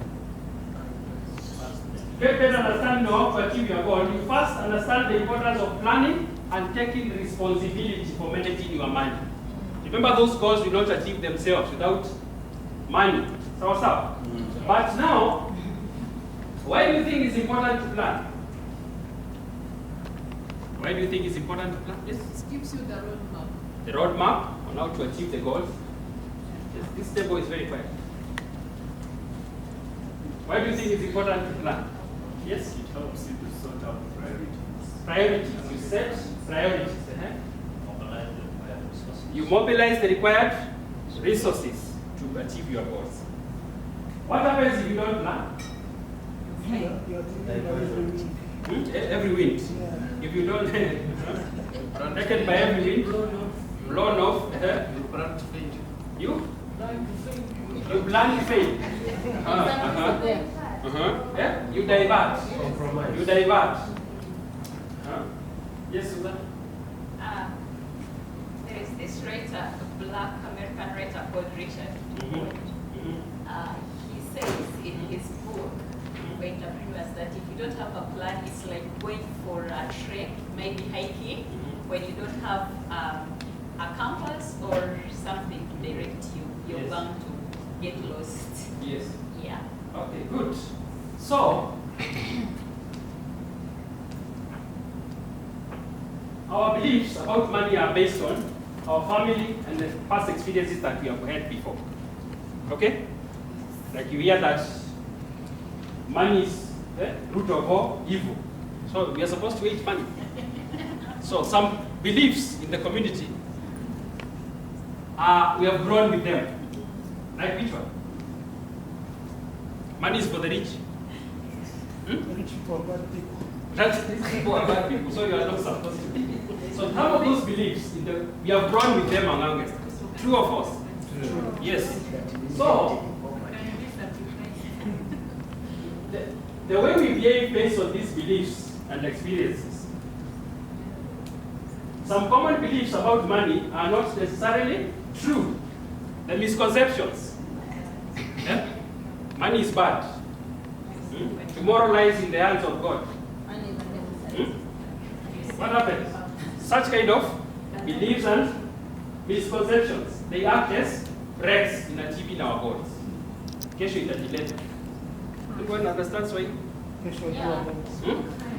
Speaker 1: Get better understanding of how to achieve your goal. You first understand the importance of planning and taking responsibility for managing your money. Remember, those goals will not achieve themselves without money. So what's up? But now, why do you think it's important to plan? Why do you think it's important to plan? Yes?
Speaker 8: It gives you the roadmap.
Speaker 1: the roadmap on how to achieve the goals. Yes, this table is very quiet. Why do you think it's important to plan? Yes?
Speaker 5: It helps you to sort out priorities.
Speaker 1: Priorities. You set priorities. You mobilize the required resources to achieve your goals. What happens if you don't plan? Every wind. If you don't, taken by every wind, blown off, you plan to fail. Yeah? You divert. You divert. Yes, Susan?
Speaker 14: There is this writer, a black American writer called Richard Ford. He says in his book, for entrepreneurs, that if you don't have a plan, it's like going for a trek, maybe hiking, when you don't have a compass or something to direct you, you're bound to get lost.
Speaker 1: Yes.
Speaker 14: Yeah.
Speaker 1: Okay, good. So, our beliefs about money are based on our family and the past experiences that we have had before. Okay? Like you hear that money is the root of all evil. So we are supposed to hate money. So some beliefs in the community, we have grown with them. Like which one? Money is for the rich.
Speaker 9: Rich people are bad people.
Speaker 1: That's rich people are bad people, so you are not supposed to be. So some of those beliefs, we have grown with them among us. True or false? True. Yes. So, the way we behave based on these beliefs and experiences, some common beliefs about money are not necessarily true. The misconceptions. Yeah? Money is bad. Tomorrow lies in the hands of God. What happens? Such kind of beliefs and misconceptions, they act as brakes in achieving our goals. Kesho itajileta. Mungu understand Swahili?
Speaker 9: Kesho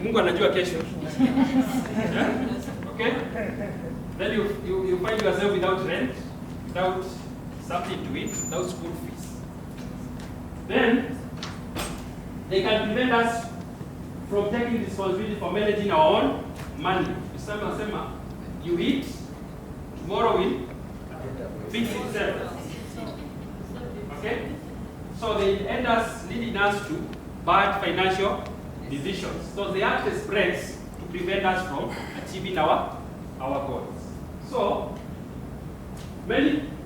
Speaker 1: Mungu anajua kesho. Okay? Then you find yourself without rent, without something to eat, without school fees. Then they can prevent us from taking responsibility for managing our own money. You eat, tomorrow will fix itself. Okay? So they end us leading us to bad financial decisions. So they act as brakes to prevent us from achieving our goals. So,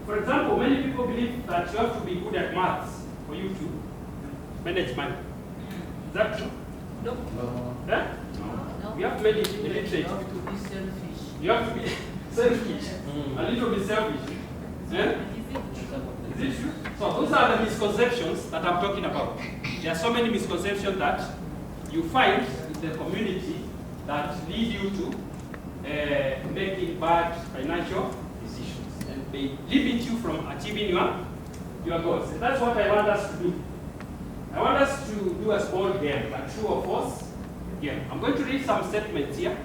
Speaker 1: for example, many people believe that you have to be good at maths for you to manage money. Is that true?
Speaker 6: No.
Speaker 1: Yeah? No. You have to make it illiterate.
Speaker 6: You have to be selfish.
Speaker 1: You have to be selfish. A little bit selfish. Yeah? Is it true? So those are the misconceptions that I'm talking about. There are so many misconceptions that you find in the community that lead you to making bad financial decisions. And they limit you from achieving your goals. And that's what I want us to do. I want us to do a small game, like true or false game. I'm going to read some statements here,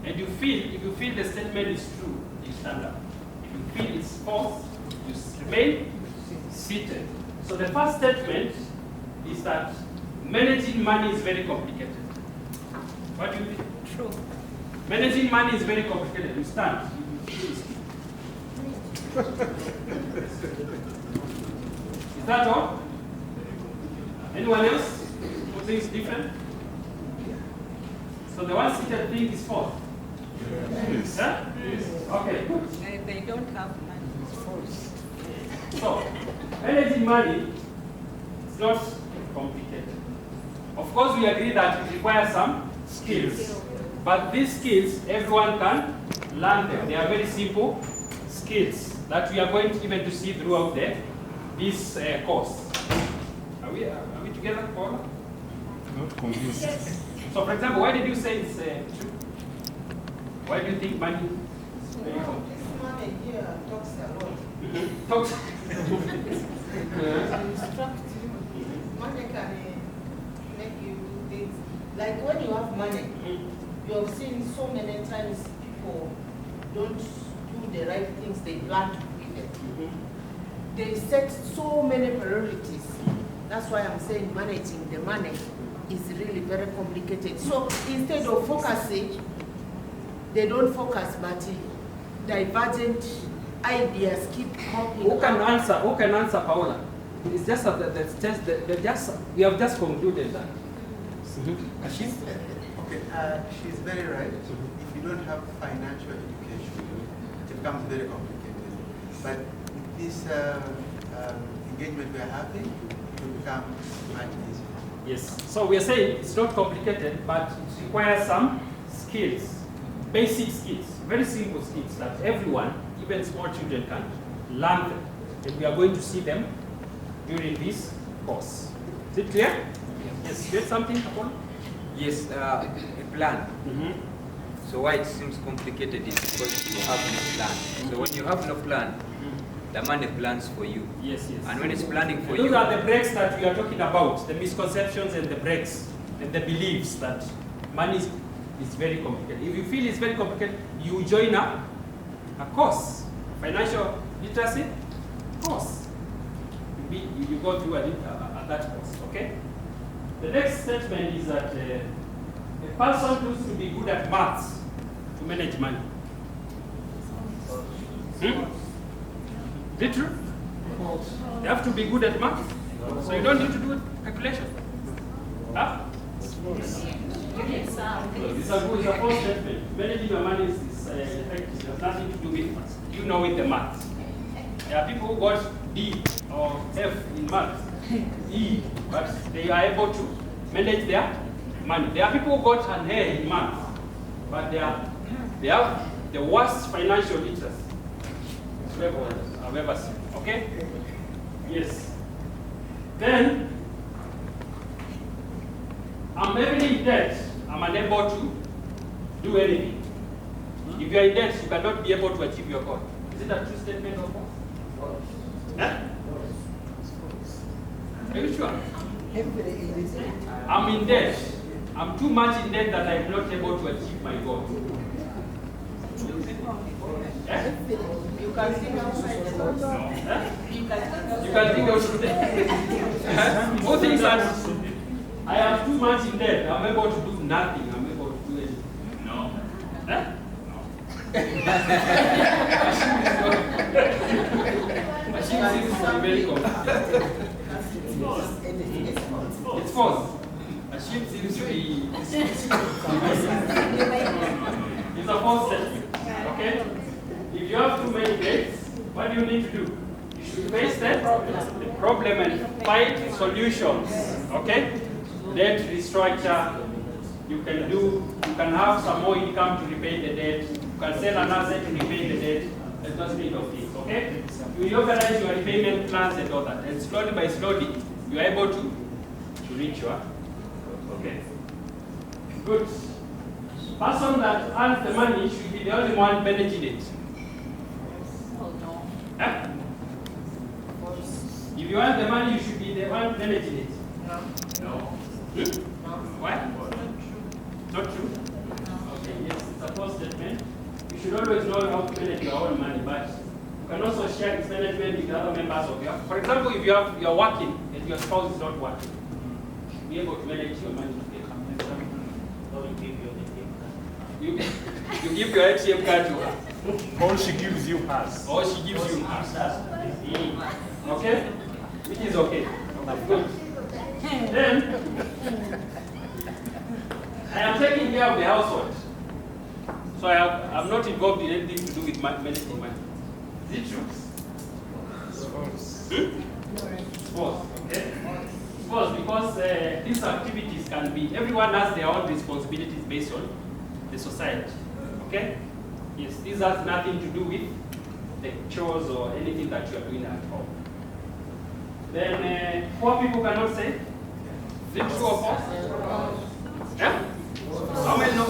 Speaker 1: and if you feel the statement is true, you stand up. If you feel it's false, you remain seated. So the first statement is that managing money is very complicated. What do you think?
Speaker 6: True.
Speaker 1: Managing money is very complicated. You stand. Is that all? Anyone else who thinks different? So the one seated think is false? Yes. Huh? Yes. Okay, good.
Speaker 13: They don't have money. It's false.
Speaker 1: So, managing money is not complicated. Of course, we agree that it requires some skills. But these skills, everyone can learn them. They are very simple skills that we are going to even to see throughout this course. Are we together, Paula?
Speaker 2: Not convinced.
Speaker 1: Yes. So, for example, why did you say it's true? Why do you think money is very complicated?
Speaker 10: This money here talks a lot.
Speaker 1: Talks.
Speaker 10: Instruct you. Money can make you do things. Like when you have money, you have seen so many times people don't do the right things they plan to give it. They set so many priorities. That's why I'm saying managing the money is really very complicated. So instead of focusing, they don't focus, but divergent ideas keep popping
Speaker 1: Who can
Speaker 10: up.
Speaker 1: answer? Who can answer, Paola? It's just that we have just concluded that.
Speaker 11: Okay, she's very right. If you don't have financial education, it becomes very complicated. But with this engagement we are having, it will become much easier.
Speaker 1: Yes. So we are saying it's not complicated, but it requires some skills, basic skills, very simple skills that everyone, even small children, can learn them. And we are going to see them during this course. Is it clear? Yes. You had something, Apollo?
Speaker 16: Yes, a plan. So why it seems complicated is because you have no plan. So when you have no plan, the money plans for you.
Speaker 1: Yes, yes.
Speaker 16: And when it's planning for
Speaker 1: Those
Speaker 16: you...
Speaker 1: are the breaks that we are talking about, the misconceptions and the breaks and the beliefs that money is very complicated. If you feel it's very complicated, you join a course, financial literacy course. You go through that course, okay? The next statement is that a person needs to be good at maths to manage money. Is it true? You have to be good at math. So you don't need to do calculation. Huh? It's a false statement. Managing your money is effective. It has nothing to do with math. You know with the math. There are people who got D or F in math, E, but they are able to manage their money. There are people who got an A in math, but they have the worst financial literacy I've ever seen. Okay? Yes. Then, I'm heavily in debt. I'm unable to do anything. If you are in debt, you cannot be able to achieve your goal. Is it a true statement or false? Huh? Are you sure? I'm in debt. I'm too much in debt that I'm not able to achieve my goal. Eh?
Speaker 10: You can think outside the box.
Speaker 1: You can think outside the box. Who thinks that I am too much in debt, I'm able to do nothing, I'm able to do anything? No. Eh? Machine seems to be very complicated. It's false. Machine seems to be... It's a false statement. Okay? If you have too many debts, what do you need to do? You should face the problem and find solutions. Okay? Debt restructure. You can have some more income to repay the debt. You can sell an asset to repay the debt. There's no speed of things. Okay? You organize your repayment plans and all that. And slowly by slowly, you are able to reach your. Okay. Good. Person that earns the money should be the only one managing it.
Speaker 14: Oh no.
Speaker 1: Eh? If you earn the money, you should be the one managing it.
Speaker 10: No.
Speaker 1: No. Why? Not true? Okay, yes, it's a false statement. You should always know how to manage your own money, but you can also share its management with other members of your. For example, if you're working and your spouse is not working, be able to manage your money together. You give your ATM card to her.
Speaker 2: Or she gives you hers.
Speaker 1: Or she gives you hers. Okay? Which is okay. Good. Then, I am taking care of the household. So I'm not involved in anything to do with managing money. Is it true? It's false. It's false. Okay? It's false because these activities can be, everyone has their own responsibilities based on the society. Okay? Yes, this has nothing to do with the chores or anything that you are doing at home. Then poor people cannot say. Is it true or false? Yeah? How many know?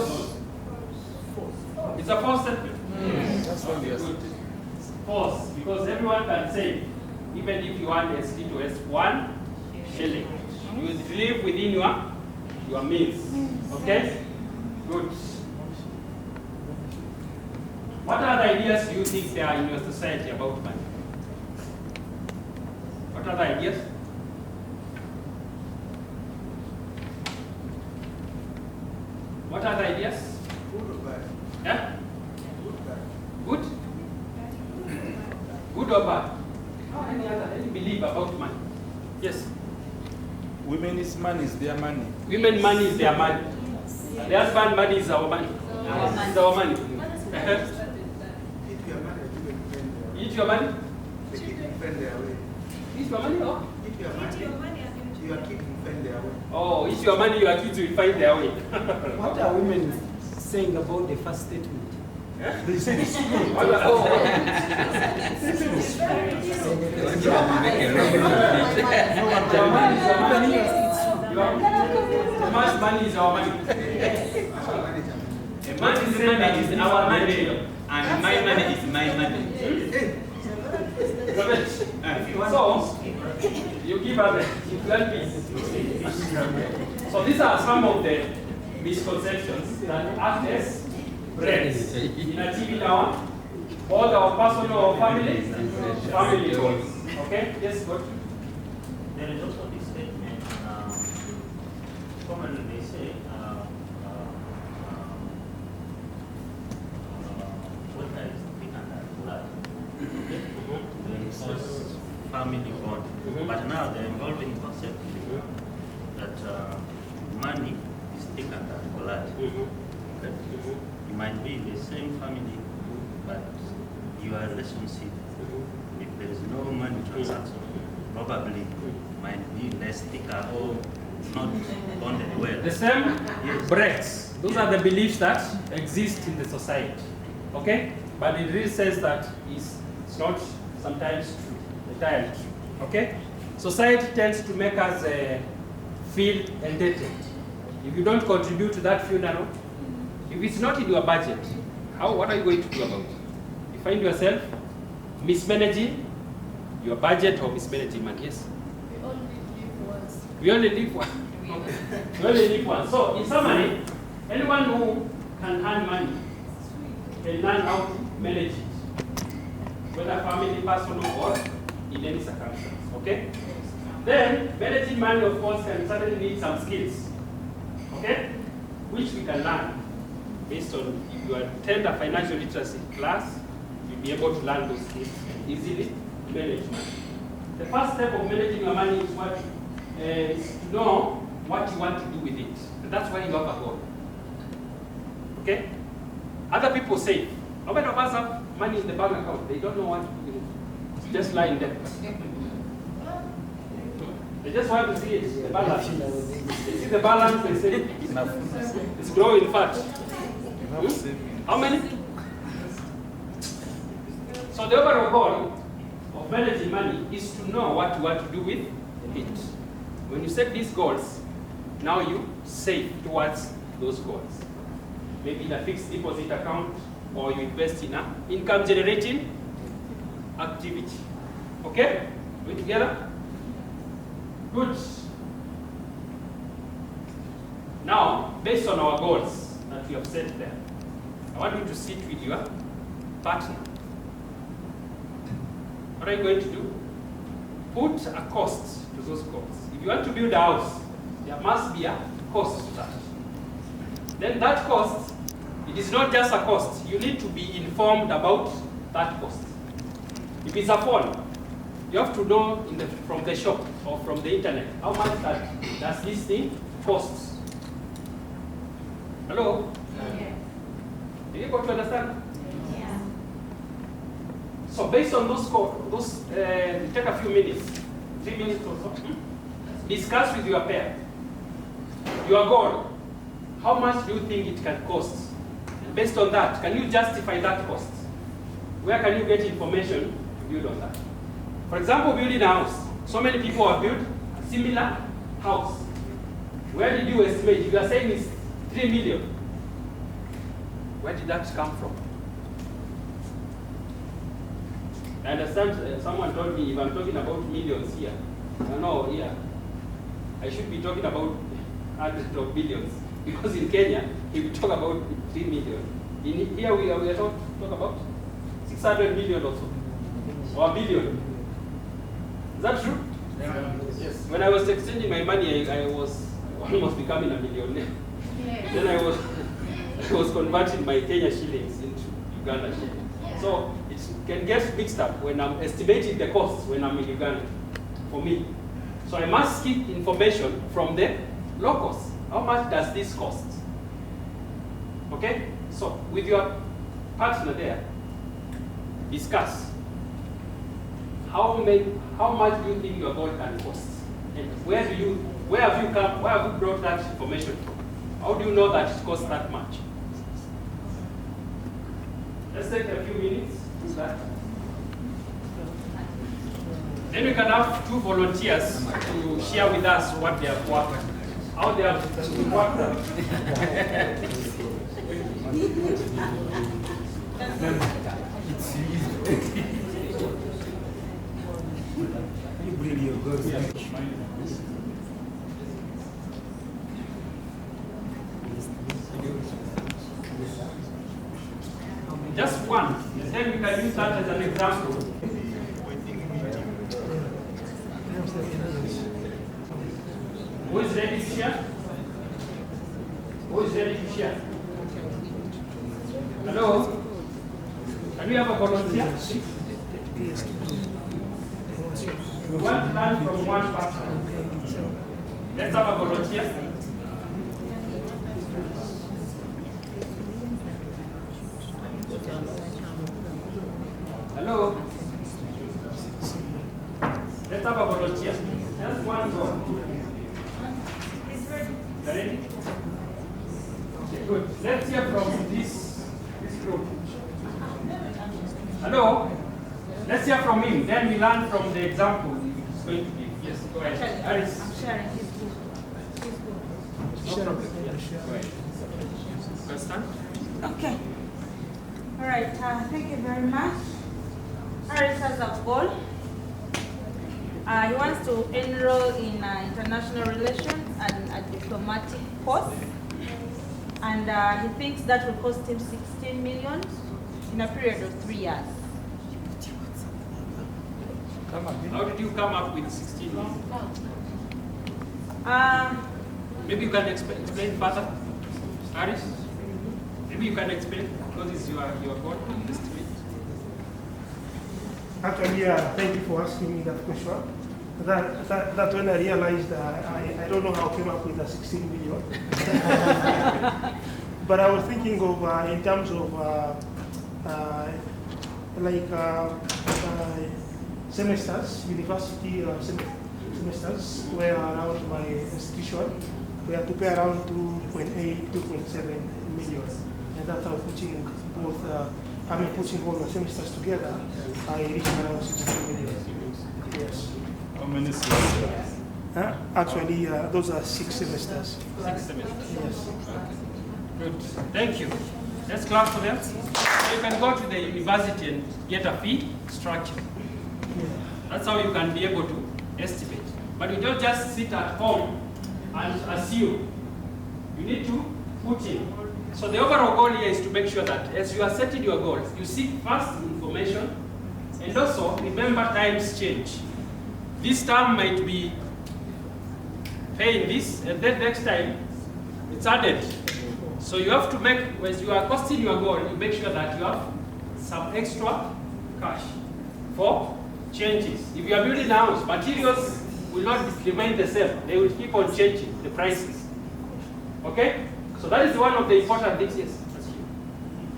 Speaker 1: It's a false statement.
Speaker 15: That's what we are saying.
Speaker 1: It's false because everyone can say, even if you want ST to S 1 shilling, you will live within your means. Okay? Good. What other ideas do you think there are in your society about money? What other ideas? What other ideas?
Speaker 11: Good or bad?
Speaker 1: Yeah?
Speaker 11: Good, bad.
Speaker 1: Good? Good or bad? Any belief about money? Yes.
Speaker 2: Women's money is their money.
Speaker 1: Women money is their money. The husband money is our money. It's our money. Eat your money?
Speaker 11: The kids will find their way.
Speaker 1: Eat your money or?
Speaker 11: Eat your money. Your kids will find their way.
Speaker 1: Oh, eat your money, your kids will find their way.
Speaker 3: What are women saying about the first statement?
Speaker 1: They say this. Man's money is our money.
Speaker 16: A man's money is our money, and my money is my money.
Speaker 1: So, you give us peace. So these are some of the misconceptions that act as breaks in achieving all our personal or family goals. Okay? Yes, good.
Speaker 17: There is also this statement, commonly they say, water is thicker than blood. Reinforce family bond. But now they're involving concept that money is thicker than blood. Okay? You might be in the same family, but your relationship, if there is no money transaction, probably might be less thicker or not bonded well.
Speaker 1: The same breaks. Those are the beliefs that exist in the society. Okay? But it really says that it's not sometimes true, entirely true. Okay? Society tends to make us feel indebted. If you don't contribute to that funeral, if it's not in your budget, what are you going to do about it? You find yourself mismanaging your budget or mismanaging money. Yes?
Speaker 8: We only live once.
Speaker 1: We only live once. We only live once. So, in summary, anyone who can earn money can learn how to manage it, whether family, personal, or in any circumstance. Okay? Then, managing money, of course, can certainly need some skills. Okay? Which we can learn based on if you attend a financial literacy class, you'll be able to learn those skills and easily manage money. The first step of managing your money is what is to know what you want to do with it. And that's why you have a goal. Okay? Other people say, how many of us have money in the bank account? They don't know what to do with it. It's just lying there. They just want to see it, the balance. They see the balance, they say it's growing fast. How many? So the overall goal of managing money is to know what you want to do with it. When you set these goals, now you save towards those goals. Maybe in a fixed deposit account, or you invest in an income generating activity. Okay? We together? Good. Now, based on our goals that we have set there, I want you to sit with your partner. What are you going to do? Put a cost to those goals. If you want to build a house, there must be a cost to that. Then that cost, it is not just a cost. You need to be informed about that cost. If it's a phone, you have to know from the shop or from the internet how much does this thing cost. Hello?
Speaker 14: Yeah.
Speaker 1: Are you able to understand?
Speaker 14: Yeah.
Speaker 1: So based on those take a few minutes, 3 minutes or so, discuss with your pair. Your goal, how much do you think it can cost? And based on that, can you justify that cost? Where can you get information to build on that? For example, building a house. So many people have built a similar house. Where did you estimate? If you are saying it's 3 million, where did that come from? I understand someone told me if I'm talking about millions here, no, here, I should be talking about hundreds of billions. Because in Kenya, if you talk about 3 million, Here we are talk about 600 million or so, or a billion. Is that true? Yes. When I was exchanging my money, I was almost becoming a millionaire.
Speaker 14: Yes.
Speaker 1: Then I was converting my Kenya shillings into Uganda shillings. So it can get mixed up when I'm estimating the costs when I'm in Uganda, for me. So I must keep information from the locals. How much does this cost? Okay? So with your partner there, discuss how much do you think your gold can cost? And where have you brought that information from? How do you know that it costs that much? Let's take a few minutes to do that. Then we can have 2 volunteers to share with us what they have worked, how they have worked. Just one, and then we can use that as an example. Who is ready to share? Who is ready to share? Hello? Can we have a volunteer? We want to learn from one person. Let's have a volunteer. Hello? Let's have a volunteer. Just one go. Ready? Okay, good. Let's hear from this group. Hello? Let's hear from him. Then we learn from the example he's going to give. Yes, go ahead. Alice.
Speaker 13: I'm sharing his book.
Speaker 1: No problem. Yeah. Go ahead. Question?
Speaker 18: Okay. All right. Thank you very much. Aris has a goal. He wants to enroll in international relations and a diplomatic course. And he thinks that will cost him 16 million in a period of 3 years.
Speaker 1: How did you come up with 16 million? Maybe you can explain further, Aris? Maybe you can explain because it's your goal and estimate.
Speaker 9: Actually, thank you for asking me that question. That when I realized I don't know how I came up with the 16 million. But I was thinking of in terms of semesters, university semesters, where around my institution we had to pay around 2.8, 2.7 million, and that's how putting both. Putting all the semesters together, I reached around 16 million. Yes.
Speaker 2: How many semesters?
Speaker 9: Actually, those are 6 semesters.
Speaker 1: 6 semesters?
Speaker 9: Yes.
Speaker 1: Okay. Good. Thank you. Let's clap for them. So you can go to the university and get a fee structure. That's how you can be able to estimate. But you don't just sit at home and assume. You need to put in. So the overall goal here is to make sure that as you are setting your goals, you seek first information, and also remember times change. This term might be paying this, and then next time it's added. So you have to make, as you are costing your goal, you make sure that you have some extra cash for changes. If you are building a house, materials will not remain the same. They will keep on changing the prices. Okay? So that is one of the important things. Yes.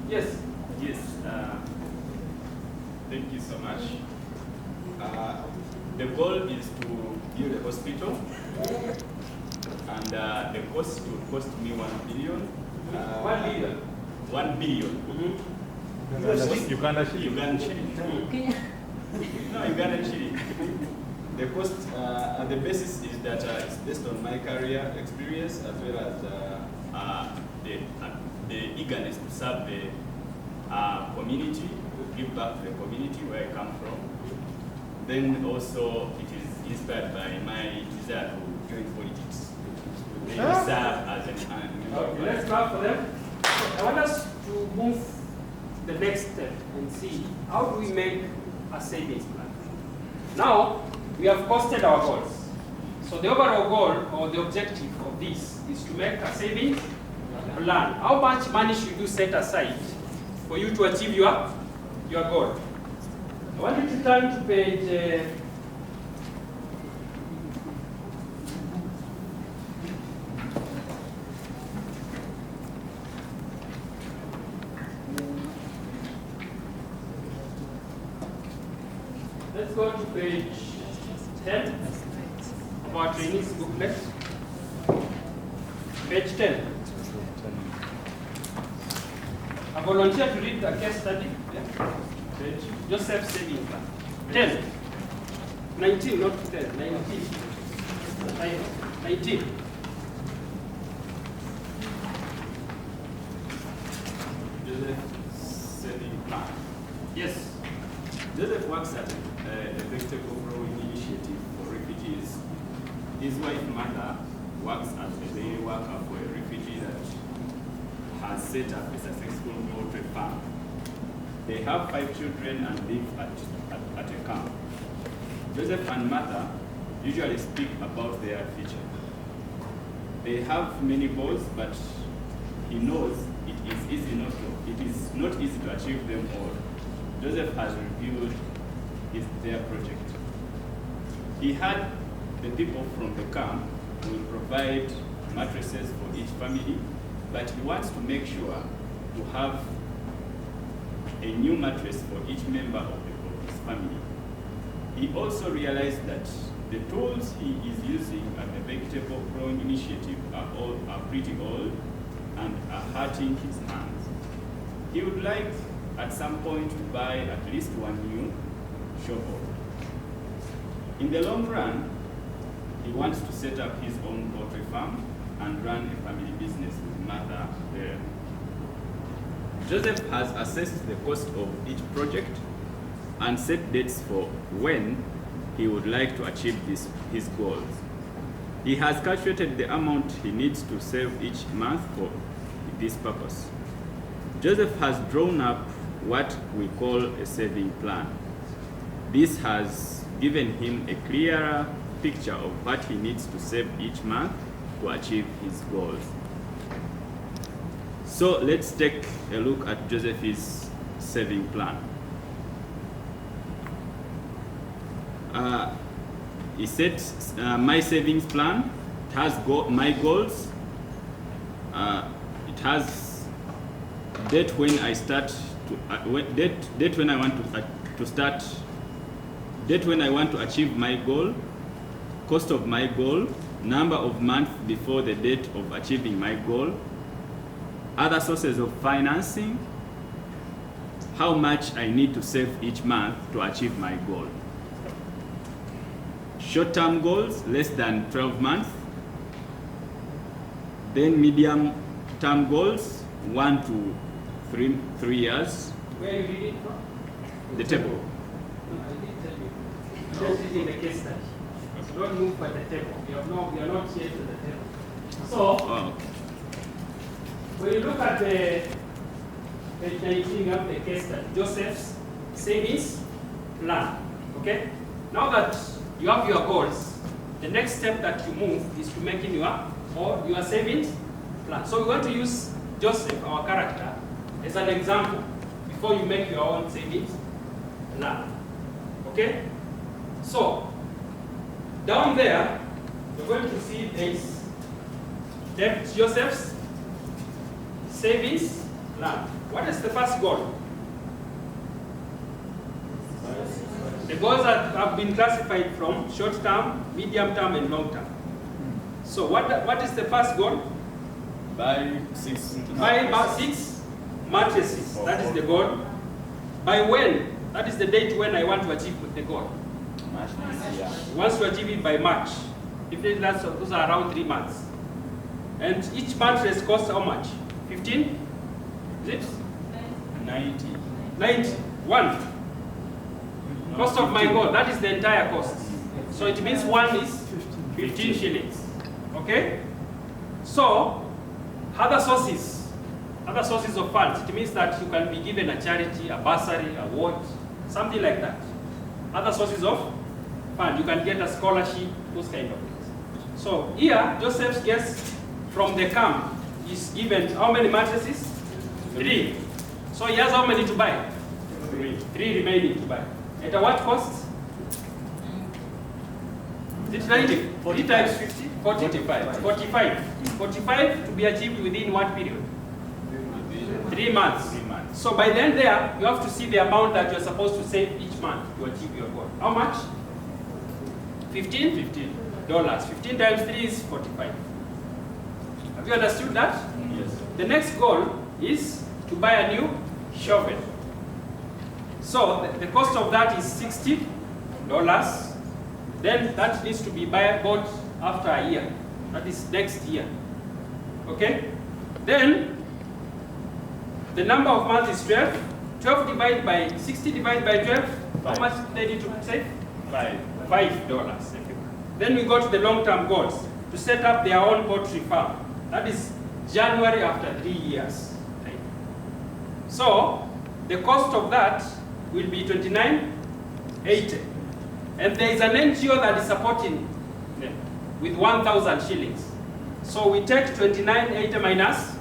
Speaker 1: Yes.
Speaker 5: Yes. Thank you so much. The goal is to build a hospital, and the cost will cost me 1 billion.
Speaker 1: 1 billion.
Speaker 5: 1 billion.
Speaker 2: Uganda shilling.
Speaker 5: Uganda shilling. No, Uganda shilling. The cost, the basis is that it's based on my career experience as well as the eagerness to serve the community, to give back to the community where I come from. Then also it is inspired by my desire to join politics. They serve as an
Speaker 1: Okay, let's clap for them. I want us to to move the next step and see how do we make a savings plan. Now, we have posted our goals. So the overall goal or the objective of this is to make a savings plan. How much money should you set aside for you to achieve your goal? I want you to turn to page let's go to page 10 of our trainees booklet. Page 10. I volunteer to read the case study. Yeah. Page Joseph saving plan. 10. 19, not 10. 19. 19.
Speaker 5: Joseph saving plan.
Speaker 1: Yes.
Speaker 5: Joseph works at a vegetable growing initiative for refugees. His wife Martha works as a daily worker for a refugee that has set up a successful poultry farm. They have 5 children and live at a camp. Joseph and Martha usually speak about their future. They have many goals, but he knows it is not easy to achieve them all. Joseph has reviewed their project. He had the people from the camp will provide mattresses for each family, but he wants to make sure to have a new mattress for each member of his family. He also realized that the tools he is using at the vegetable growing initiative are pretty old and are hurting his hands. He would like at some point to buy at least one new shovel. In the long run, he wants to set up his own poultry farm and run a family business with Martha there. Joseph has assessed the cost of each project and set dates for when he would like to achieve his goals. He has calculated the amount he needs to save each month for this purpose. Joseph has drawn up what we call a saving plan. This has given him a clearer picture of what he needs to save each month to achieve his goals. So let's take a look at Joseph's saving plan. He said, my savings plan, it has my goals, it has date when I start date when I want to start, date when I want to achieve my goal, cost of my goal, number of months before the date of achieving my goal, other sources of financing, how much I need to save each month to achieve my goal. Short-term goals, less than 12 months. Then medium-term goals, 1 to 3 years.
Speaker 1: Where are you reading from?
Speaker 5: The table.
Speaker 1: No, I did tell you. Just reading the case study. So don't move by the table. We are not yet to the table. So, when you look at the page 19 of the case study, Joseph's savings plan. Okay? Now that you have your goals, the next step that you move is to making your savings plan. So we want to use Joseph, our character, as an example before you make your own savings plan. Okay? So, down there, you're going to see this. Joseph's savings plan. What is the first goal? The goals that have been classified from short term, medium term, and long term. So what is the first goal?
Speaker 5: Buy 6
Speaker 1: mattresses. That is the goal. By when? That is the date when I want to achieve the goal.
Speaker 2: March this year.
Speaker 1: He wants to achieve it by March. If those are around 3 months. And each mattress costs how much? 15? Is it?
Speaker 5: 90.
Speaker 1: 90. 1. Cost of my goal, that is the entire cost. So it means 1 is 15 shillings. Okay? So, other sources Other sources of funds, it means that you can be given a charity, a bursary, a award, something like that. Other sources of fund, you can get a scholarship, those kind of things. So here, Joseph's guest from the camp is given how many mattresses? 3. So he has how many to buy? 3 remaining to buy. At a what cost? Is it 90? 40 times 50? 45. 45 to be achieved within what period? 3 months. So by then there, you have to see the amount that you're supposed to save each month to achieve your goal. How much? 15? $15. 15 times 3 is 45. Have you understood that? Yes. The next goal is to buy a new shovel. So the cost of that is $60. Then that needs to be bought after a year. That is next year. Okay? Then the number of months is 12. 12 divided by 60 divided by 12. How much they need to save? $5. Then we go to the long-term goals to set up their own poultry farm. That is January after 3 years. So the cost of that will be $29.80. And there is an NGO that is supporting them with 1,000 shillings. So we take 29.80 minus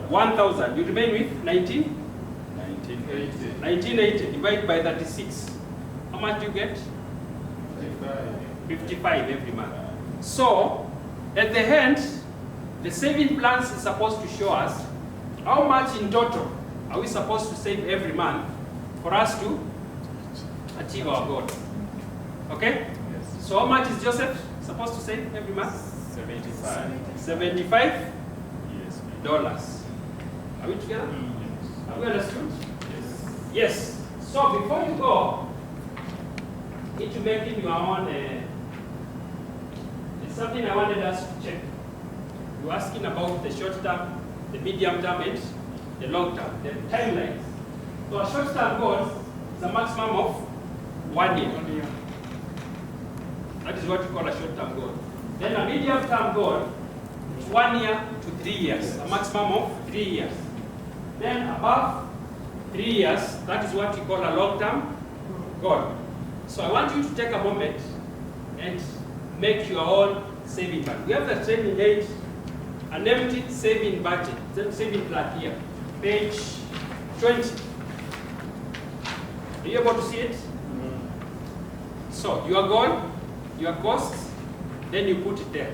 Speaker 1: 1,000. You remain with 1980 divided by 36. How much do you get? 55 every month. So at the end, the saving plans is supposed to show us how much in total are we supposed to save every month for us to achieve our goal. Okay? Yes. So how much is Joseph supposed to save every month? 75. Yes. Dollars. Are we together? Yes. Are we understood? Yes. Yes. So before you go into making your own, it's something I wanted us to check. You're asking about the short term, the medium term, and the long term, the timelines. So a short term goal is a maximum of 1 year. 1 year. That is what we call a short term goal. Then a medium term goal is 1 year to 3 years, a maximum of 3 years. Then above 3 years, that is what we call a long term goal. So I want you to take a moment and make your own saving plan. We have the training aid, an empty saving budget, saving plan here, page 20. Are you able to see it? So your goal, your costs, then you put it there.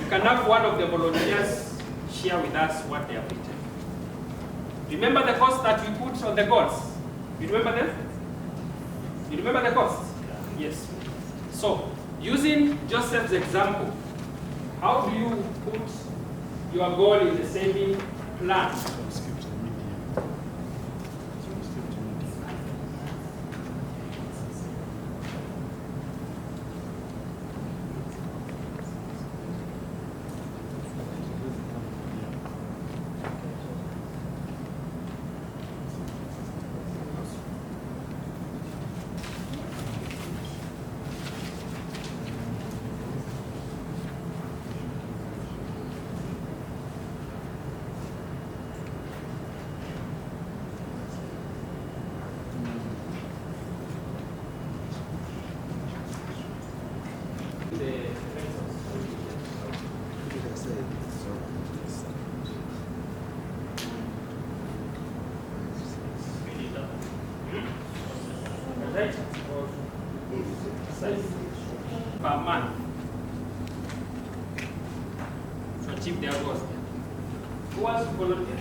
Speaker 1: You can have one of the volunteers share with us what they have written. Remember the costs that we put on the goals? You remember them? You remember the costs? Yes. So, using Joseph's example, how do you put your goal in the saving plan? Per month to achieve their goals. Who wants to volunteer?